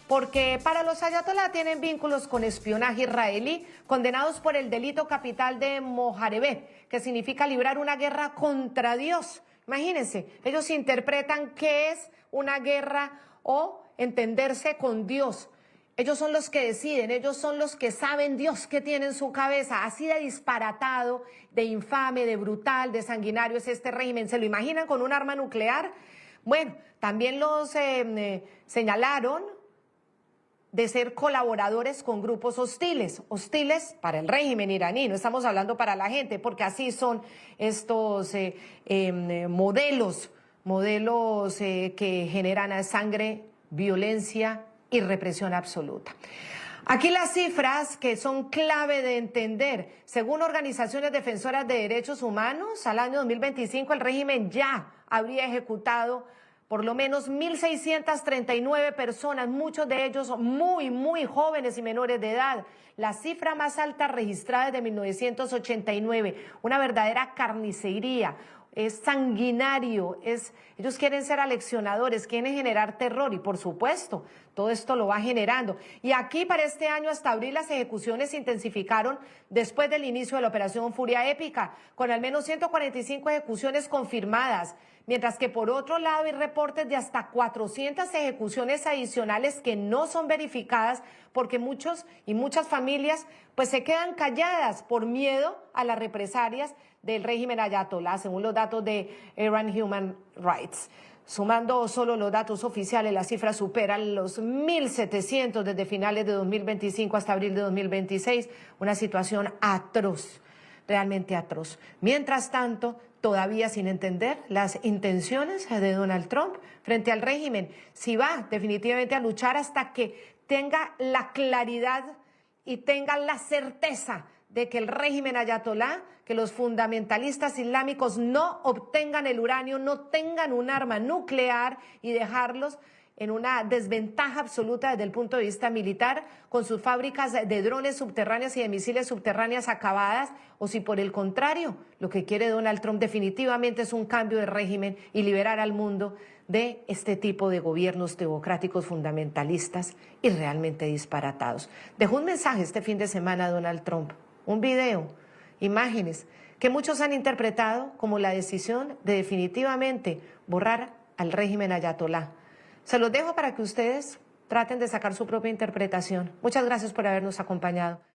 porque para los ayatolá tienen vínculos con espionaje israelí, condenados por el delito capital de Moharebé, que significa librar una guerra contra Dios. Imagínense, ellos interpretan qué es una guerra o entenderse con Dios. Ellos son los que deciden, ellos son los que saben Dios qué tiene en su cabeza. Así de disparatado, de infame, de brutal, de sanguinario es este régimen. ¿Se lo imaginan con un arma nuclear? Bueno, también los señalaron de ser colaboradores con grupos hostiles para el régimen iraní. No estamos hablando para la gente, porque así son estos modelos que generan sangre, violencia y represión absoluta. Aquí las cifras que son clave de entender. Según organizaciones defensoras de derechos humanos, al año 2025 el régimen ya habría ejecutado por lo menos 1.639 personas, muchos de ellos muy jóvenes y menores de edad. La cifra más alta registrada desde 1989, una verdadera carnicería. Es sanguinario, ellos quieren ser aleccionadores, quieren generar terror y por supuesto todo esto lo va generando. Y aquí para este año hasta abril las ejecuciones se intensificaron después del inicio de la operación Furia Épica, con al menos 145 ejecuciones confirmadas, mientras que por otro lado hay reportes de hasta 400 ejecuciones adicionales que no son verificadas porque muchas familias pues se quedan calladas por miedo a las represalias del régimen ayatolá, según los datos de Iran Human Rights. Sumando solo los datos oficiales, la cifra supera los 1.700 desde finales de 2025 hasta abril de 2026, una situación atroz, realmente atroz. Mientras tanto, todavía sin entender las intenciones de Donald Trump frente al régimen, si va definitivamente a luchar hasta que tenga la claridad y tenga la certeza de que el régimen ayatolá, que los fundamentalistas islámicos no obtengan el uranio, no tengan un arma nuclear y dejarlos en una desventaja absoluta desde el punto de vista militar, con sus fábricas de drones subterráneas y de misiles subterráneas acabadas, o si por el contrario, lo que quiere Donald Trump definitivamente es un cambio de régimen y liberar al mundo de este tipo de gobiernos teocráticos fundamentalistas y realmente disparatados. Dejó un mensaje este fin de semana Donald Trump, un video, imágenes, que muchos han interpretado como la decisión de definitivamente borrar al régimen ayatolá. Se los dejo para que ustedes traten de sacar su propia interpretación. Muchas gracias por habernos acompañado.